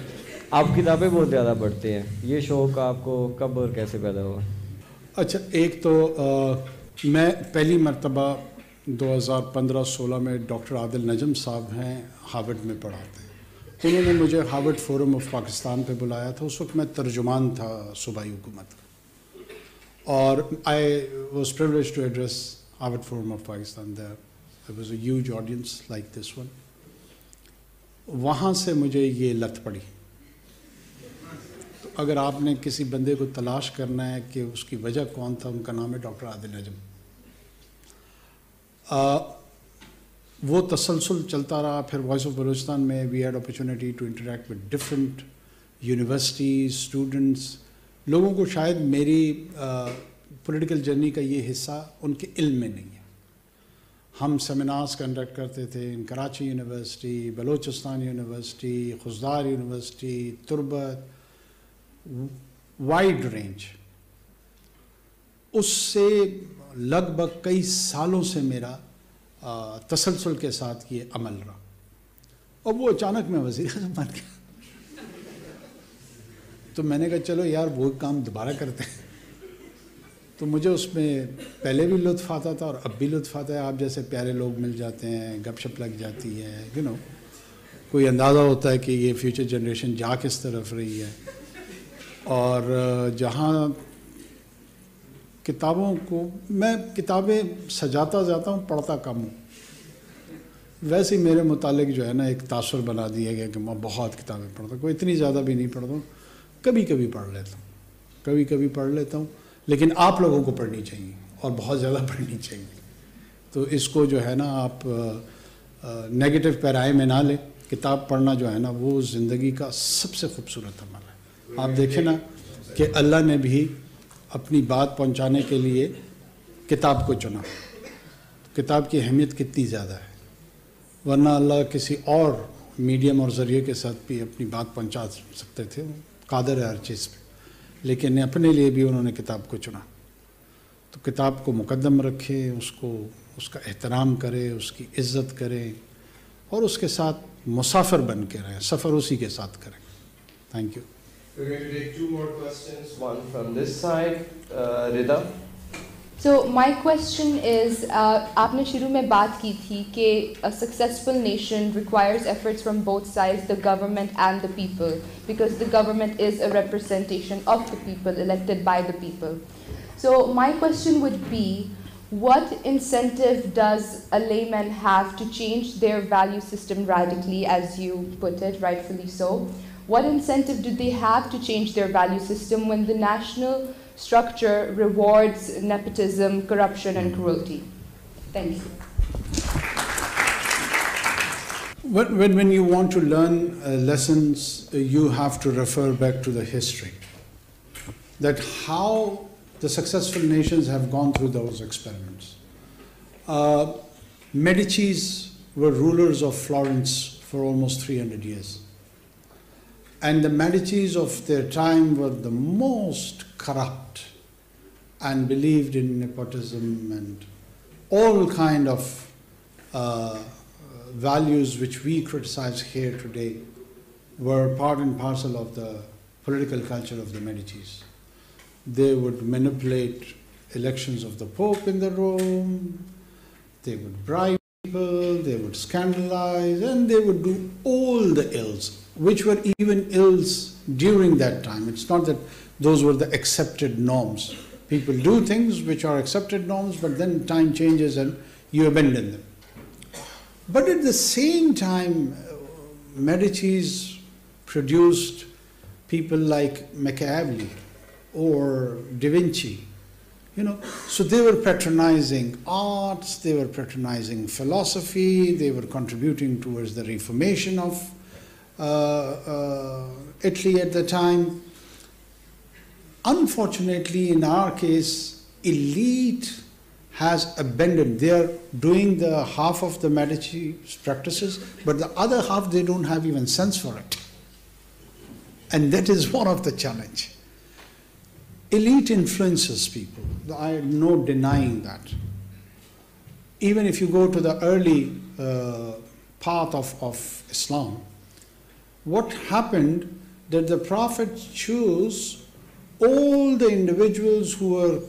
आप किताबें बहुत ज़्यादा पढ़ते हैं. ये शौक़ आपको कब और कैसे पैदा हुआ? अच्छा, एक तो मैं पहली मरतबा 2015-16 में डॉक्टर आदिल नजम साहब हैं, हार्वर्ड में पढ़ाते हैं. उन्होंने मुझे हार्वर्ड फोरम ऑफ पाकिस्तान पे बुलाया था. उस वक्त मैं तर्जुमान था सूबाई हुकूमत का, और I was privileged to address Harvard forum of Pakistan. There was a huge audience like this one. वहाँ से मुझे ये लत पड़ी. तो अगर आपने किसी बंदे को तलाश करना है कि उसकी वजह कौन था, उनका नाम है डॉक्टर आदिल नजम. वो तसलसल चलता रहा. फिर वॉइस ऑफ बलूचिस्तान में we had opportunity to interact with different universities, students. लोगों को शायद मेरी पॉलिटिकल जर्नी का ये हिस्सा उनके इल्म में नहीं है. हम सेमिनार्स कंडक्ट करते थे in Karachi university, Balochistan university, Khuzdar university, Turbat, wide range. उससे लगभग कई सालों से मेरा तसलसल के साथ ये अमल रहा. और वो अचानक मैं वज़ीर-ए-आज़म बन गया. तो मैंने कहा चलो यार वो काम दोबारा करते हैं. तो मुझे उसमें पहले भी लुत्फ़ आता था और अब भी लुत्फ़ आता है. आप जैसे प्यारे लोग मिल जाते हैं, गपशप लग जाती है, यू नो, कोई अंदाज़ा होता है कि ये फ्यूचर जनरेशन जा किस तरफ रही है. और जहाँ किताबों को मैं किताबें सजाता जाता हूँ, पढ़ता कम हूँ. वैसे ही मेरे मुतालिक जो है ना एक तासुर बना दिया गया कि मैं बहुत किताबें पढ़ता हूँ. कोई इतनी ज़्यादा भी नहीं पढ़ता हूँ, कभी कभी पढ़ लेता हूँ, कभी कभी पढ़ लेता हूँ. लेकिन आप लोगों को पढ़नी चाहिए और बहुत ज़्यादा पढ़नी चाहिए. तो इसको जो है ना आप नेगेटिव पैराए में ना लें. किताब पढ़ना जो है ना वो ज़िंदगी का सबसे खूबसूरत अमल है। आप देखें ना कि अल्लाह ने भी अपनी बात पहुंचाने के लिए किताब को चुना। किताब की अहमियत कितनी ज़्यादा है, वरना अल्लाह किसी और मीडियम और ज़रिए के साथ भी अपनी बात पहुंचा सकते थे, कादर है हर चीज़ पे, लेकिन अपने लिए भी उन्होंने किताब को चुना। तो किताब को मुकद्दम रखें, उसका एहतराम करें, उसकी इज़्ज़त करें और उसके साथ मुसाफिर बन के रहें, सफ़र उसी के साथ करें। Thank you. We're going to take 2 more questions, one from this side. Rida. So my question is, आपने शुरू में बात की थी कि a successful nation requires efforts from both sides, the government and the people, because the government is a representation of the people, elected by the people. So my question would be, what incentive does a layman have to change their value system radically, as you put it, rightfully so? What incentive do they have to change their value system when the national structure rewards nepotism, corruption and cruelty? Thank you. When you want to learn lessons, you have to refer back to the history, that how the successful nations have gone through those experiments. Medicis were rulers of Florence for almost 300 years. And the Medicis of their time were the most corrupt and believed in nepotism and all kind of values which we criticize here today were part and parcel of the political culture of the Medicis. They would manipulate elections of the Pope in the Rome, they would bribe people, they would scandalize, and they would do all the ills, which were even ills during that time. It's not that those were the accepted norms. People do things which are accepted norms, but then time changes and you abandon them. But at the same time, Medicis produced people like Machiavelli or Da Vinci. So they were patronizing arts, they were patronizing philosophy, they were contributing towards the reformation of Italy at the time. Unfortunately, in our case, elite has abandoned. They are doing the half of the Medici practices, but the other half they don't have even sense for it. And that is one of the challenge. Elite influences people. I have no denying that. Even if you go to the early path of Islam, what happened that the Prophet chose all the individuals who were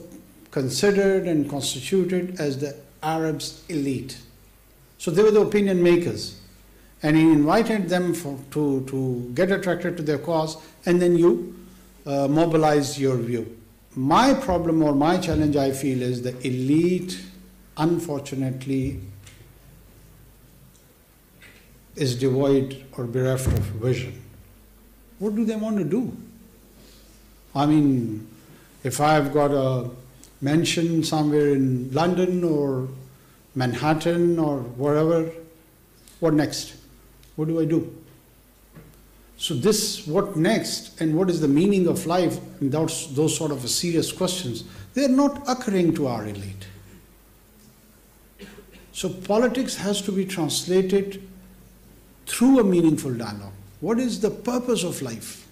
considered and constituted as the Arabs' elite. So they were the opinion makers. And he invited them to get attracted to their cause, and then you mobilize your view. My problem or my challenge, I feel, is the elite, unfortunately, is devoid or bereft of vision. What do they want to do? I mean, if I've got a mansion somewhere in London or Manhattan or wherever, what next? What do I do? So this, what next, and what is the meaning of life, and those sort of serious questions, they are not occurring to our elite. So politics has to be translated through a meaningful dialogue. What is the purpose of life?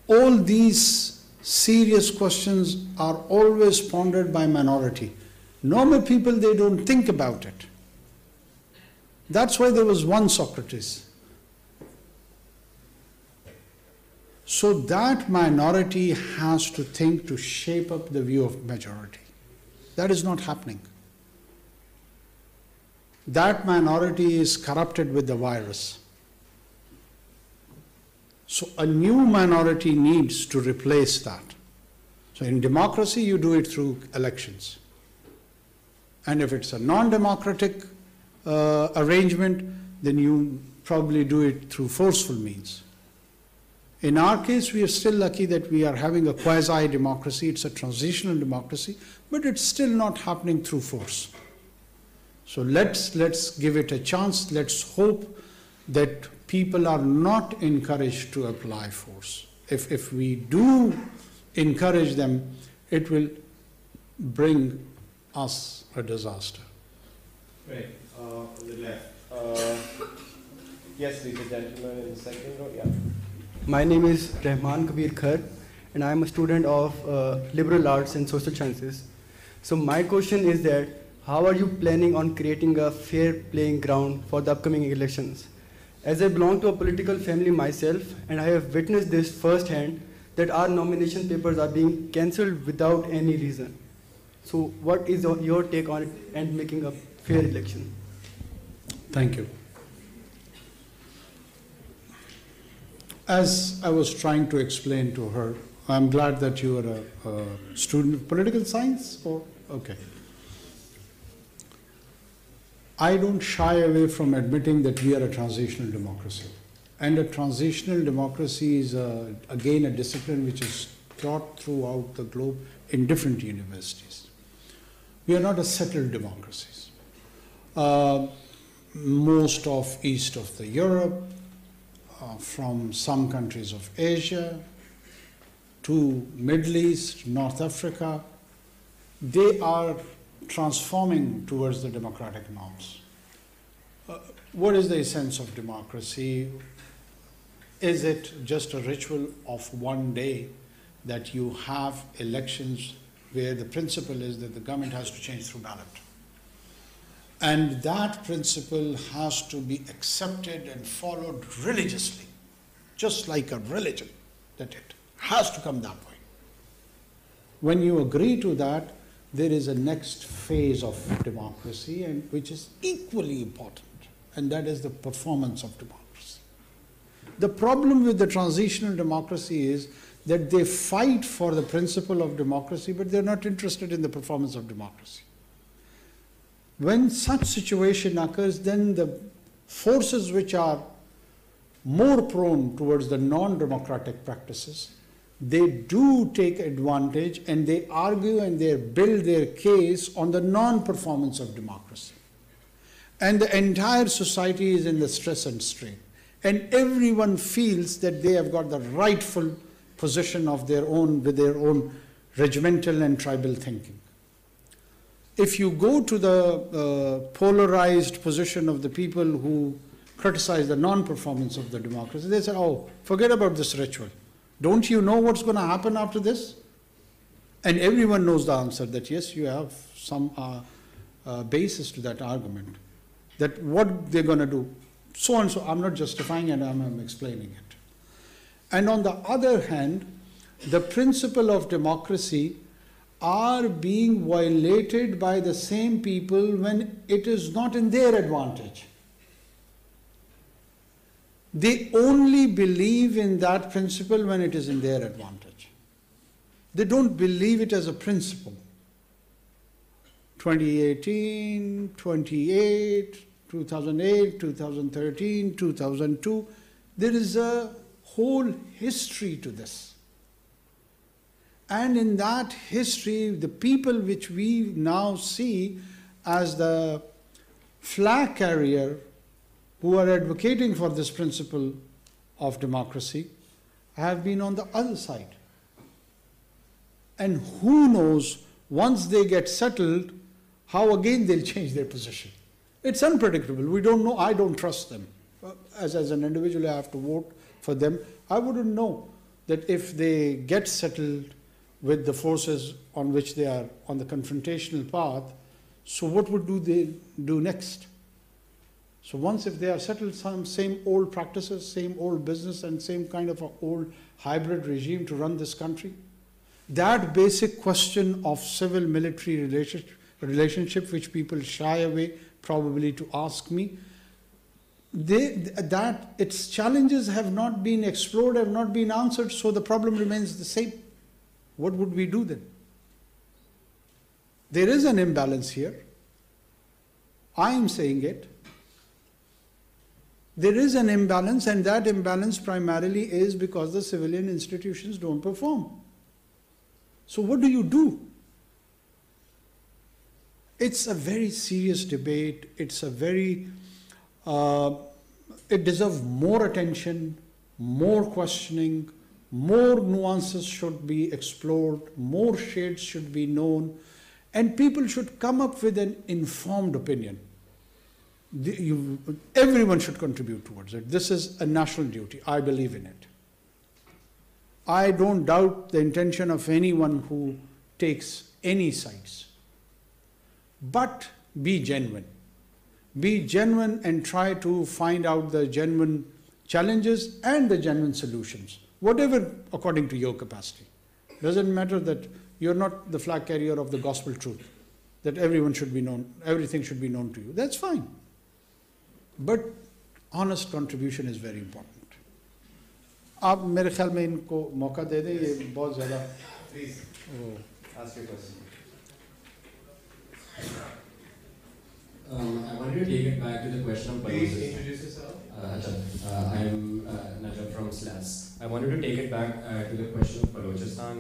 All these serious questions are always pondered by minority. Normal people, they don't think about it. That's why there was one Socrates. So that minority has to think to shape up the view of majority. That is not happening. That minority is corrupted with the virus. So a new minority needs to replace that. So in democracy, you do it through elections. And if it's a non-democratic arrangement, then you probably do it through forceful means. In our case, we are still lucky that we are having a quasi-democracy. It's a transitional democracy, but it's still not happening through force. So let's give it a chance. Let's hope that people are not encouraged to apply force. If we do encourage them, it will bring us a disaster. Right, on the left. Yes, please, the gentleman in the second row. Yeah. My name is Rahman Kabir Khar, and I am a student of liberal arts and social sciences. So my question is that how are you planning on creating a fair playing ground for the upcoming elections? As I belong to a political family myself, and I have witnessed this firsthand, that our nomination papers are being cancelled without any reason. So what is your take on it and making a fair election? Thank you. As I was trying to explain to her, I'm glad that you are a student of political science, or okay. I don't shy away from admitting that we are a transitional democracy. And a transitional democracy is, again, a discipline which is taught throughout the globe in different universities. We are not a settled democracy. Most of east of the Europe, from some countries of Asia to Middle East, North Africa, they are transforming towards the democratic norms. What is the essence of democracy? Is it just a ritual of one day that you have elections where the principle is that the government has to change through ballot? And that principle has to be accepted and followed religiously, just like a religion, that it has to come that way. When you agree to that, there is a next phase of democracy, and which is equally important, and that is the performance of democracy. The problem with the transitional democracy is that they fight for the principle of democracy, but they're not interested in the performance of democracy. When such situation occurs, then the forces which are more prone towards the non-democratic practices, they do take advantage and they argue and they build their case on the non-performance of democracy. And the entire society is in the stress and strain. And everyone feels that they have got the rightful position of their own, with their own regimental and tribal thinking. If you go to the polarized position of the people who criticize the non-performance of the democracy, they say, oh, forget about this ritual. Don't you know what's going to happen after this? And everyone knows the answer, that yes, you have some basis to that argument, that what they're going to do, so and so. I'm not justifying it, I'm explaining it. And on the other hand, the principle of democracy are being violated by the same people when it is not in their advantage. They only believe in that principle when it is in their advantage. They don't believe it as a principle. 2018, 28, 2008, 2013, 2002, there is a whole history to this. And in that history, the people which we now see as the flag carrier who are advocating for this principle of democracy have been on the other side. And who knows, once they get settled, how again they'll change their position. It's unpredictable. We don't know. I don't trust them. As an individual, I have to vote for them. I wouldn't know that if they get settled with the forces on which they are on the confrontational path, so what would they do next? So once if they are settled, some same old practices, same old business, and same kind of an old hybrid regime to run this country, that basic question of civil-military relationship, which people shy away probably to ask me, that its challenges have not been explored, have not been answered, so the problem remains the same. What would we do then? There is an imbalance here. I am saying it. There is an imbalance, and that imbalance primarily is because the civilian institutions don't perform. So what do you do? it's a very serious debate. It's a very, it deserves more attention, more questioning, more nuances should be explored, more shades should be known, and people should come up with an informed opinion. Everyone should contribute towards it. This is a national duty. I believe in it. I don't doubt the intention of anyone who takes any sides. But be genuine. Be genuine and try to find out the genuine challenges and the genuine solutions, whatever according to your capacity. Doesn't matter that you're not the flag carrier of the gospel truth, that everyone should be known, everything should be known to you. That's fine. But honest contribution is very important. آپ میرے خیال میں ان کو موقع دے دیں, یہ بہت زیادہ. Please, ask your question. I wanted to take it back to the question of Please introduce yourself. I am Najab from SLAS. I wanted to take it back to the question of Balochistan.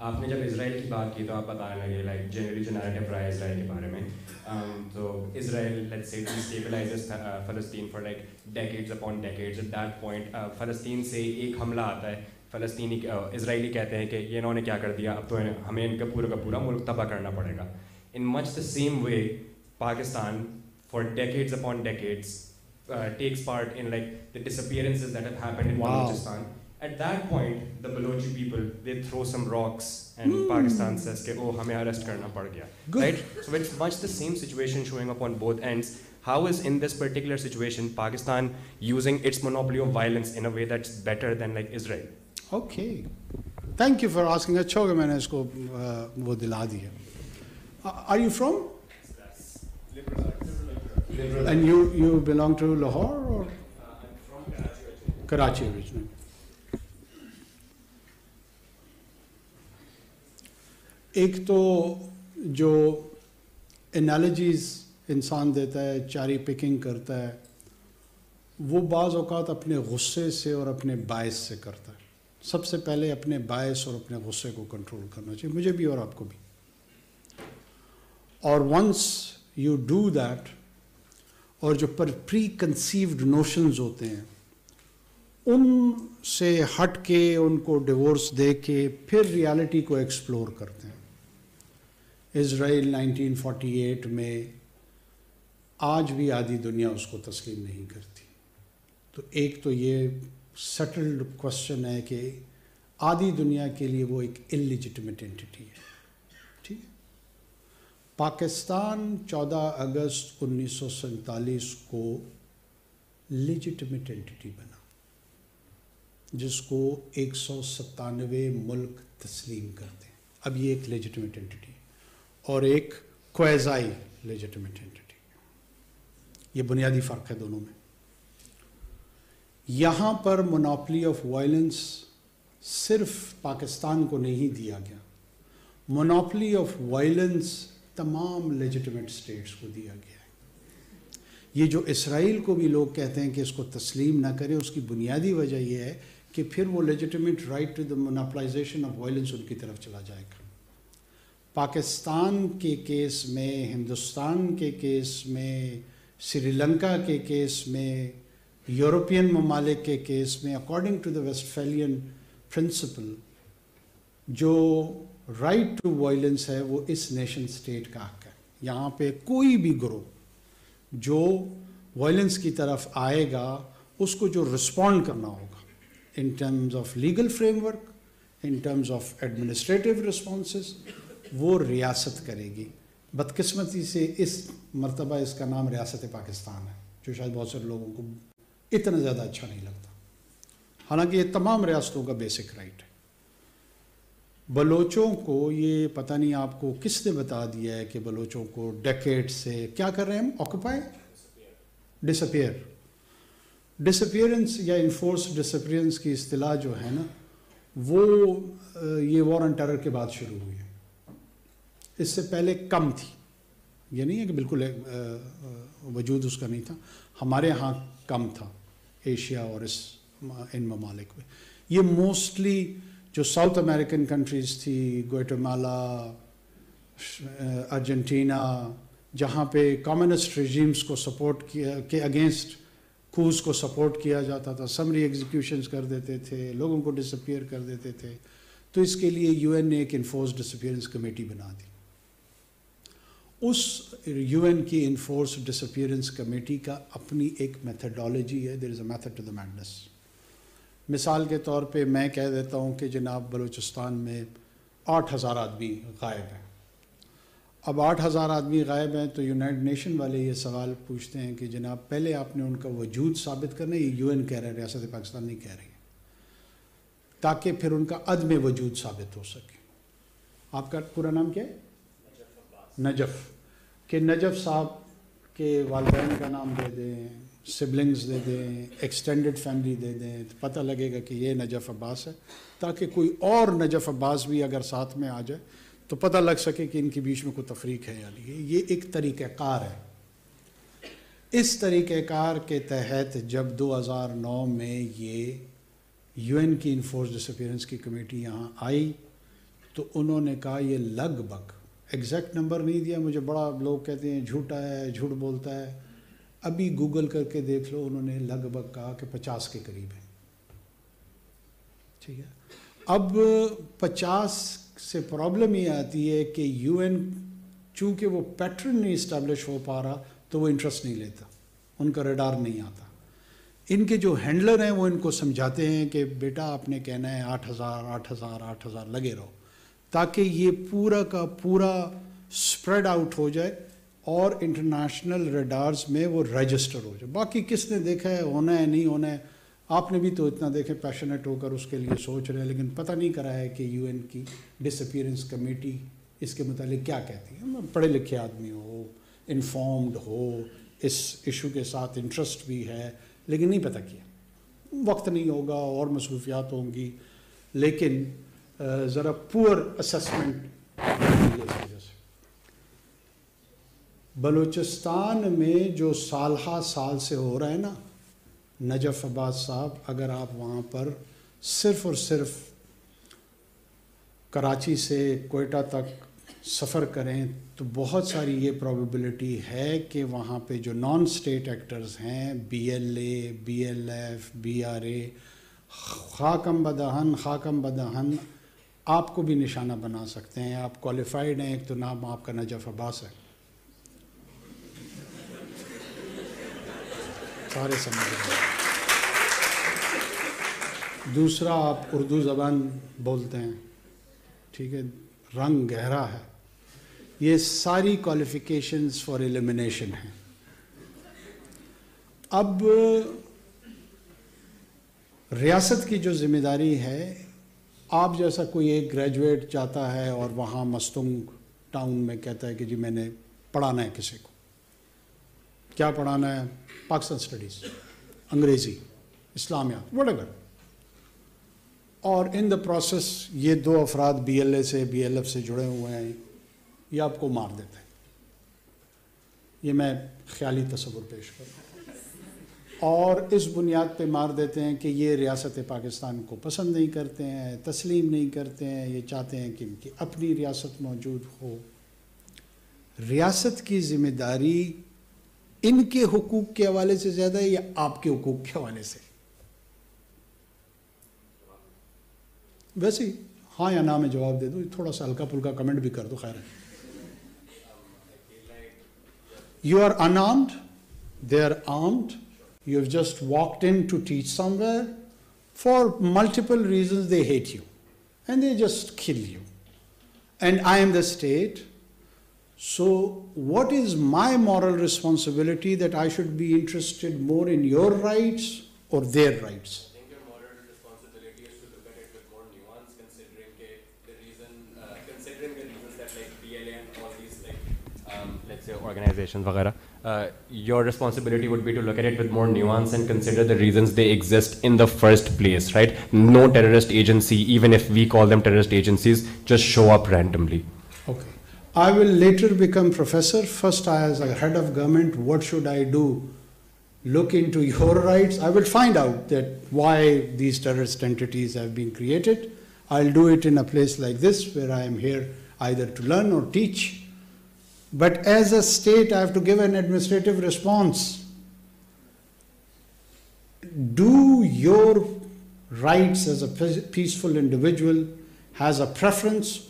آپ نے جب اسرائیل کی بات کی تو آپ بتانے لگے لائک جنرلی جو نیریٹو رہا ہے اسرائیل کے بارے میں, تو اسرائیل لیٹس سے ڈیسٹیبلائزز فلسطین for like decades upon decades. At that point فلسطین سے ایک حملہ آتا ہے, فلسطینی اسرائیلی کہتے ہیں کہ یہ انہوں نے کیا کر دیا, اب تو ہمیں ان کا پورا ملک تباہ کرنا پڑے گا. In much the same way Pakistan for decades upon decades takes part in like the disappearances that have happened in Balochistan. At that point, the Balochi people, they throw some rocks and Pakistan says ke oh hame arrest karna pad gaya. Right? So it's much the same situation showing up on both ends. How is in this particular situation Pakistan using its monopoly of violence in a way that's better than like Israel? Okay. Thank you for asking. اچھا ہوگا میں نے اس کو وہ دلا دیا. Are you from? And you belong to Lahore or? I'm from Karachi originally. ایک تو جو انالوجیز انسان دیتا ہے, چاری پکنگ کرتا ہے, وہ بعض اوقات اپنے غصے سے اور اپنے باعث سے کرتا ہے. سب سے پہلے اپنے باعث اور اپنے غصے کو کنٹرول کرنا چاہیے, مجھے بھی اور آپ کو بھی. اور ونس یو ڈو دیٹ, اور جو پری کنسیوڈ نوشنز ہوتے ہیں ان سے ہٹ کے ان کو ڈیورس دے کے پھر ریالٹی کو ایکسپلور کرتے ہیں. اسرائیل 1948 میں آج بھی آدھی دنیا اس کو تسلیم نہیں کرتی. تو ایک تو یہ سیٹلڈ کوشچن ہے کہ آدھی دنیا کے لیے وہ ایک انلیجٹمیٹ اینٹیٹی ہے. ٹھیک ہے. پاکستان 14 اگست 1947 کو لیجٹمیٹ اینٹیٹی بنا, جس کو 197 ملک تسلیم کرتے ہیں. اب یہ ایک لیجٹمیٹ اینٹیٹی اور ایک کویزائی لیجٹمیٹ اینٹیٹی, یہ بنیادی فرق ہے دونوں میں. یہاں پر مونوپلی آف وائلنس صرف پاکستان کو نہیں دیا گیا, مونوپلی آف وائلنس تمام لیجٹمیٹ سٹیٹس کو دیا گیا ہے. یہ جو اسرائیل کو بھی لوگ کہتے ہیں کہ اس کو تسلیم نہ کرے, اس کی بنیادی وجہ یہ ہے کہ پھر وہ legitimate right to the monopolization of violence ان کی طرف چلا جائے گا. پاکستان کے کیس میں, ہندوستان کے کیس میں, سری لنکا کے کیس میں, یورپین ممالک کے کیس میں, اکارڈنگ ٹو دا ویسٹفیلین پرنسپل, جو رائٹ ٹو وائلنس ہے وہ اس نیشن سٹیٹ کا حق ہے. یہاں پہ کوئی بھی گروہ جو وائلنس کی طرف آئے گا اس کو جو رسپونڈ کرنا ہوگا in terms of legal frame work, in terms of administrative responses, وہ ریاست کرے گی. بدقسمتی سے اس مرتبہ اس کا نام ریاست پاکستان ہے, جو شاید بہت سارے لوگوں کو اتنا زیادہ اچھا نہیں لگتا, حالانکہ یہ تمام ریاستوں کا بیسک رائٹ ہے. بلوچوں کو یہ پتہ نہیں آپ کو کس نے بتا دیا ہے کہ بلوچوں کو ڈیکیڈ سے کیا کر رہے ہیں ہم, آکوپائی, ڈسپیئرنس یا انفورس ڈسپیئرنس کی اصطلاح جو ہے نا, وہ یہ وار آن ٹیرر کے بعد شروع ہوئی ہے. اس سے پہلے کم تھی, یہ نہیں ہے کہ بالکل وجود اس کا نہیں تھا, ہمارے ہاں کم تھا ایشیا اور ان ممالک میں. یہ موسٹلی جو ساؤتھ امریکن کنٹریز تھی, گویٹمالا, ارجنٹینا، جہاں پہ کمیونسٹ ریجیمز کو سپورٹ کیا کے اگینسٹ کوز کو سپورٹ کیا جاتا تھا، سمری ایگزیکیوشنز کر دیتے تھے، لوگوں کو ڈس اپیئر کر دیتے تھے، تو اس کے لیے یو این نے ایک انفورس ڈس اپیئرنس کمیٹی بنا دی. اس یو این کی انفورس ڈس اپیئرنس کمیٹی کا اپنی ایک میتھڈالوجی ہے. There is a method to the madness. مثال کے طور پہ میں کہہ دیتا ہوں کہ جناب بلوچستان میں 8,000 آدمی غائب ہیں. اب 8,000 آدمی غائب ہیں تو یونائٹڈ نیشن والے یہ سوال پوچھتے ہیں کہ جناب پہلے آپ نے ان کا وجود ثابت کرنا ہے. یہ یو این کہہ رہے ہیں، ریاست پاکستان نہیں کہہ رہی ہے، تاکہ پھر ان کا عدم وجود ثابت ہو سکے. آپ کا پورا نام کیا ہے؟ نجف. کہ نجف صاحب کے والدین کا نام دے دیں، سبلنگز دے دیں، ایکسٹینڈڈ فیملی دے دیں، تو پتہ لگے گا کہ یہ نجف عباس ہے، تاکہ کوئی اور نجف عباس بھی اگر ساتھ میں آ جائے تو پتہ لگ سکے کہ ان کے بیچ میں کوئی تفریق ہے یا نہیں. یہ ایک طریقہ کار ہے. اس طریقہ کار کے تحت جب 2009 میں یہ یو این کی انفورس ڈس اپیئرنس کی کمیٹی یہاں آئی تو انہوں نے کہا یہ لگ بھگ، ایگزیکٹ نمبر نہیں دیا مجھے، بڑا لوگ کہتے ہیں جھوٹا ہے، جھوٹ بولتا ہے، ابھی گوگل کر کے دیکھ لو، انہوں نے لگ بھگ کہا کہ 50 کے قریب ہے. ٹھیک ہے. اب 50 سے پرابلم یہ آتی ہے کہ یو این چونکہ وہ پیٹرن نہیں اسٹیبلش ہو پا رہا تو وہ انٹرسٹ نہیں لیتا، ان کا ریڈار نہیں آتا. ان کے جو ہینڈلر ہیں وہ ان کو سمجھاتے ہیں کہ بیٹا آپ نے کہنا ہے 8,000 لگے رہو، تاکہ یہ پورا کا پورا سپریڈ آؤٹ ہو جائے اور انٹرنیشنل ریڈارز میں وہ رجسٹر ہو جائے. باقی کس نے دیکھا ہے، ہونا ہے نہیں ہونا ہے، آپ نے بھی تو اتنا دیکھے پیشنیٹ ہو کر اس کے لیے سوچ رہے ہیں، لیکن پتہ نہیں کرا ہے کہ یو این کی ڈس اپیئرنس کمیٹی اس کے متعلق کیا کہتی ہے. پڑھے لکھے آدمی ہو، انفارمڈ ہو، اس ایشو کے ساتھ انٹرسٹ بھی ہے، لیکن نہیں پتہ کیا. وقت نہیں ہوگا اور مصروفیات ہوں گی، لیکن ذرا پور اسسمنٹ کی وجہ سے. بلوچستان میں جو سال ہا سال سے ہو رہا ہے نا، نجف عباس صاحب، اگر آپ وہاں پر صرف اور صرف کراچی سے کوئٹہ تک سفر کریں تو بہت ساری یہ پروبیبلٹی ہے کہ وہاں پہ جو نان اسٹیٹ ایکٹرز ہیں، B L A, B L F, B R A, خاکم بدہن آپ کو بھی نشانہ بنا سکتے ہیں. آپ کوالیفائڈ ہیں، ایک تو نام آپ کا نجف عباس ہے، سارے سمجھ رہے ہیں. دوسرا آپ اردو زبان بولتے ہیں، ٹھیک ہے، رنگ گہرا ہے. یہ ساری کوالیفیکیشنز فار ایلیمنیشن ہیں. اب ریاست کی جو ذمہ داری ہے، آپ جیسا کوئی ایک گریجویٹ جاتا ہے اور وہاں مستنگ ٹاؤن میں کہتا ہے کہ جی میں نے پڑھانا ہے کسی کو. کیا پڑھانا ہے؟ پاکستان اسٹڈیز، انگریزی، اسلامیات، وٹ ایور. اور ان دا پروسیس یہ 2 افراد بی ایل اے سے، بی ایل ایف سے جڑے ہوئے ہیں، یہ آپ کو مار دیتے ہیں. یہ میں خیالی تصور پیش کروں، اور اس بنیاد پہ مار دیتے ہیں کہ یہ ریاست پاکستان کو پسند نہیں کرتے ہیں، تسلیم نہیں کرتے ہیں، یہ چاہتے ہیں کہ ان کی اپنی ریاست موجود ہو. ریاست کی ذمہ داری ان کے حقوق کے حوالے سے زیادہ ہے یا آپ کے حقوق کے حوالے سے؟ ویسے ہی ہاں یا نہ میں جواب دے دوں، تھوڑا سا ہلکا پھلکا کمنٹ بھی کر دو، خیر ہے. You are unarmed, they are armed, you have just walked in to teach somewhere. For multiple reasons they hate you and they just kill you. And I am the state. So what is my moral responsibility that I should be interested more in your rights or their rights? I think your moral responsibility is to look at it with more nuance, considering the reasons that like PLA and all these let's say organizations वगैरह, your responsibility would be to look at it with more nuance and consider the reasons they exist in the first place, right? No terrorist agency, even if we call them terrorist agencies, just show up randomly. Okay. I will later become professor. First, as a head of government, what should I do? Look into your rights. I will find out that why these terrorist entities have been created. I'll do it in a place like this where I am here. either to learn or teach. But as a state, I have to give an administrative response. Do your rights as a peaceful individual has a preference,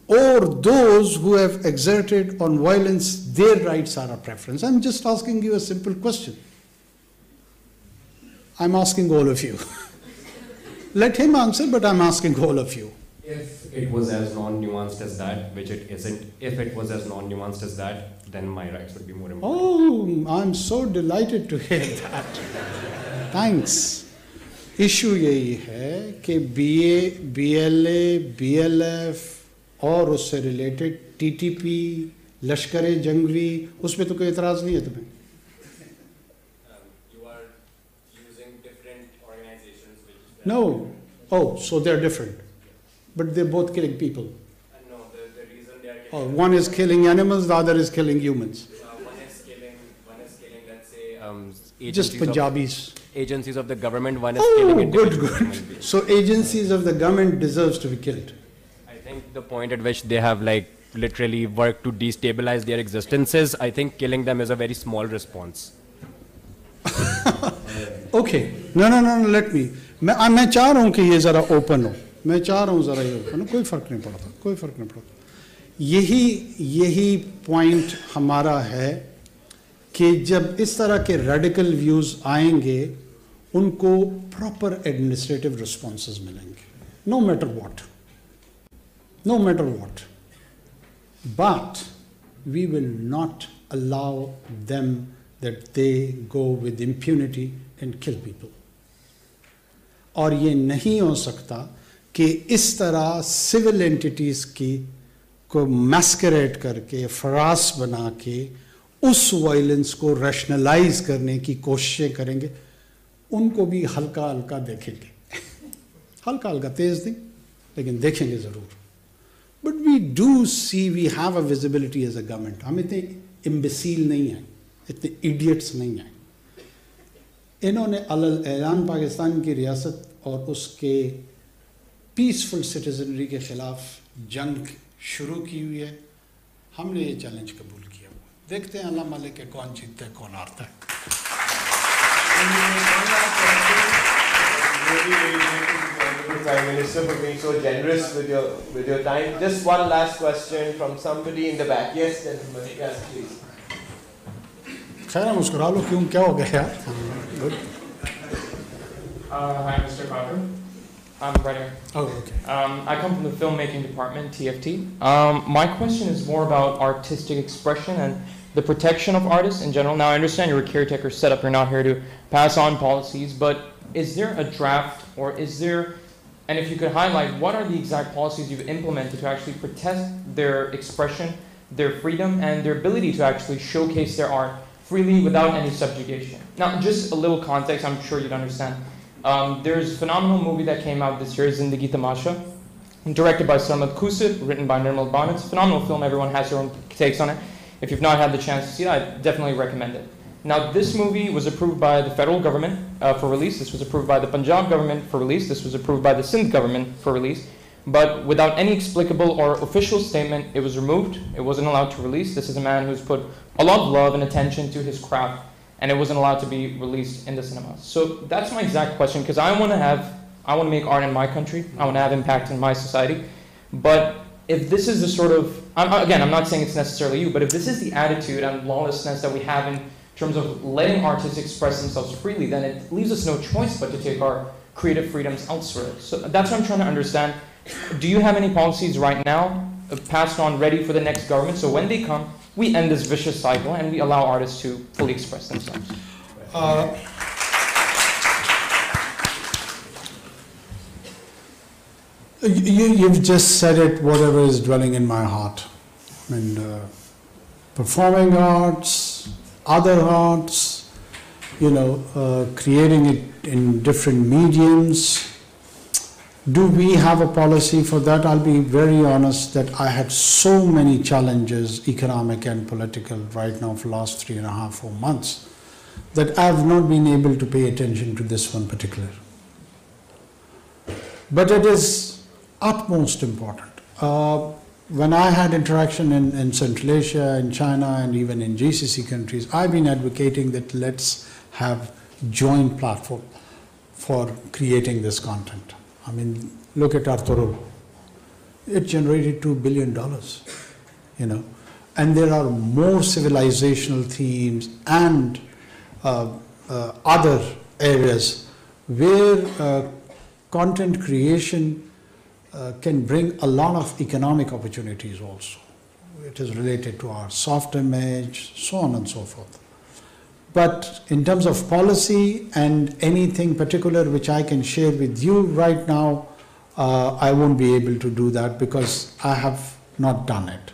or those who have exerted on violence, their rights are a preference? I'm just asking you a simple question. I'm asking all of you. Let him answer, but I'm asking all of you. If it was as non-nuanced as that, which it isn't, if it was as non-nuanced as that, then my rights would be more important. Oh, I'm so delighted to hear that. Thanks. Issue यही है कि BA, BLA, BLF और उससे related TTP, लश्कर जंगवी, उसमें तो कोई एतराज़ नहीं है तुम्हें? You are using different organizations which... No. Oh, so they're different. But they're both killing people. No, the reason they are killing... Oh, one is killing animals, the other is killing humans. One is killing, let's say, just Punjabis. Agencies of the government, one is killing individuals. Good. So agencies of the government deserves to be killed. I think the point at which they have like literally worked to destabilize their existences, I think killing them is a very small response. Okay. No, let me. मैं चाह रहा हूँ कि ये ज़रा open हो. मैं चाह रहा हूँ ज़रा ये open हो. कोई फ़र्क नहीं पड़ता. यही point हमारा है कि जब इस तरह के radical views आएंगे, उनको proper administrative responses मिलेंगे. No matter what. But we will not allow them that they go with impunity and kill people. और ये नहीं हो सकता कि इस तरह civil entities की को masquerade करके फरास बना के उस वायलेंस को रैशनलाइज करने की कोशिशें करेंगे. उनको भी हल्का हल्का देखेंगे, हल्का तेज नहीं, लेकिन देखेंगे ज़रूर. But we do see, we have a visibility as a government. हम इतने इम्बेसील नहीं हैं, इतने इडियट्स नहीं हैं. इन्होंने अलल ऐलान पाकिस्तान की रियासत और उसके पीसफुल सिटीजनरी के ख़िलाफ़ जंग शुरू की हुई है. हमने ये चैलेंज कबूल किया. देखते हैं अल्लाह मालिक के कौन जीतता है, कौन हारता है. Prime Minister, for being so generous with your time. Just one last question from somebody in the back. Yes, gentlemen. Yes, please. खैर मुस्कुरा लो, क्यों, क्या हो गया यार? Good. Hi, Mr. Kakar. I'm right here. Oh, okay. I come from the filmmaking department, TFT. My question is more about artistic expression and the protection of artists in general. Now, I understand you're a caretaker setup. You're not here to pass on policies, but is there a draft, or is there, and if you could highlight, what are the exact policies you've implemented to actually protect their expression, their freedom, and their ability to actually showcase their art freely without any subjugation? Now, just a little context, I'm sure you'd understand. There's a phenomenal movie that came out this year, Zindagi Tamasha, directed by Sarmad Kusib, written by Nirmal Ban. It's a phenomenal film. Everyone has their own takes on it. If you've not had the chance to see it, I definitely recommend it. Now, this movie was approved by the federal government for release. This was approved by the Punjab government for release. This was approved by the Sindh government for release. But without any explicable or official statement, it was removed. It wasn't allowed to release. This is a man who's put a lot of love and attention to his craft, and it wasn't allowed to be released in the cinemas. So that's my exact question, because I want to make art in my country. I want to have impact in my society. But if this is the sort of, again, I'm not saying it's necessarily you, but if this is the attitude and lawlessness that we have in terms of letting artists express themselves freely, then it leaves us no choice but to take our creative freedoms elsewhere. So that's what I'm trying to understand. Do you have any policies right now passed on, ready for the next government, so when they come, we end this vicious cycle and we allow artists to fully express themselves? You've just said it, whatever is dwelling in my heart. And performing arts, other arts, creating it in different mediums. Do we have a policy for that? I'll be very honest that I had so many challenges, economic and political, right now for the last 3.5, 4 months, that I have not been able to pay attention to this one particular. But it is utmost important. when I had interaction in Central Asia, in China, and even in GCC countries, I've been advocating that let's have joint platform for creating this content. I mean, look at Arturul. It generated $2 billion, you know. And there are more civilizational themes and other areas where content creation can bring a lot of economic opportunities also. It is related to our soft image, so on and so forth. But in terms of policy and anything particular which I can share with you right now, I won't be able to do that because I have not done it.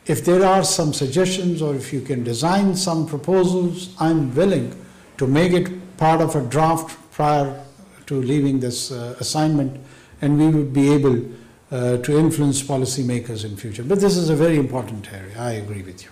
If there are some suggestions or if you can design some proposals, I'm willing to make it part of a draft prior to leaving this assignment, and we would be able to influence policymakers in future. But this is a very important area. I agree with you.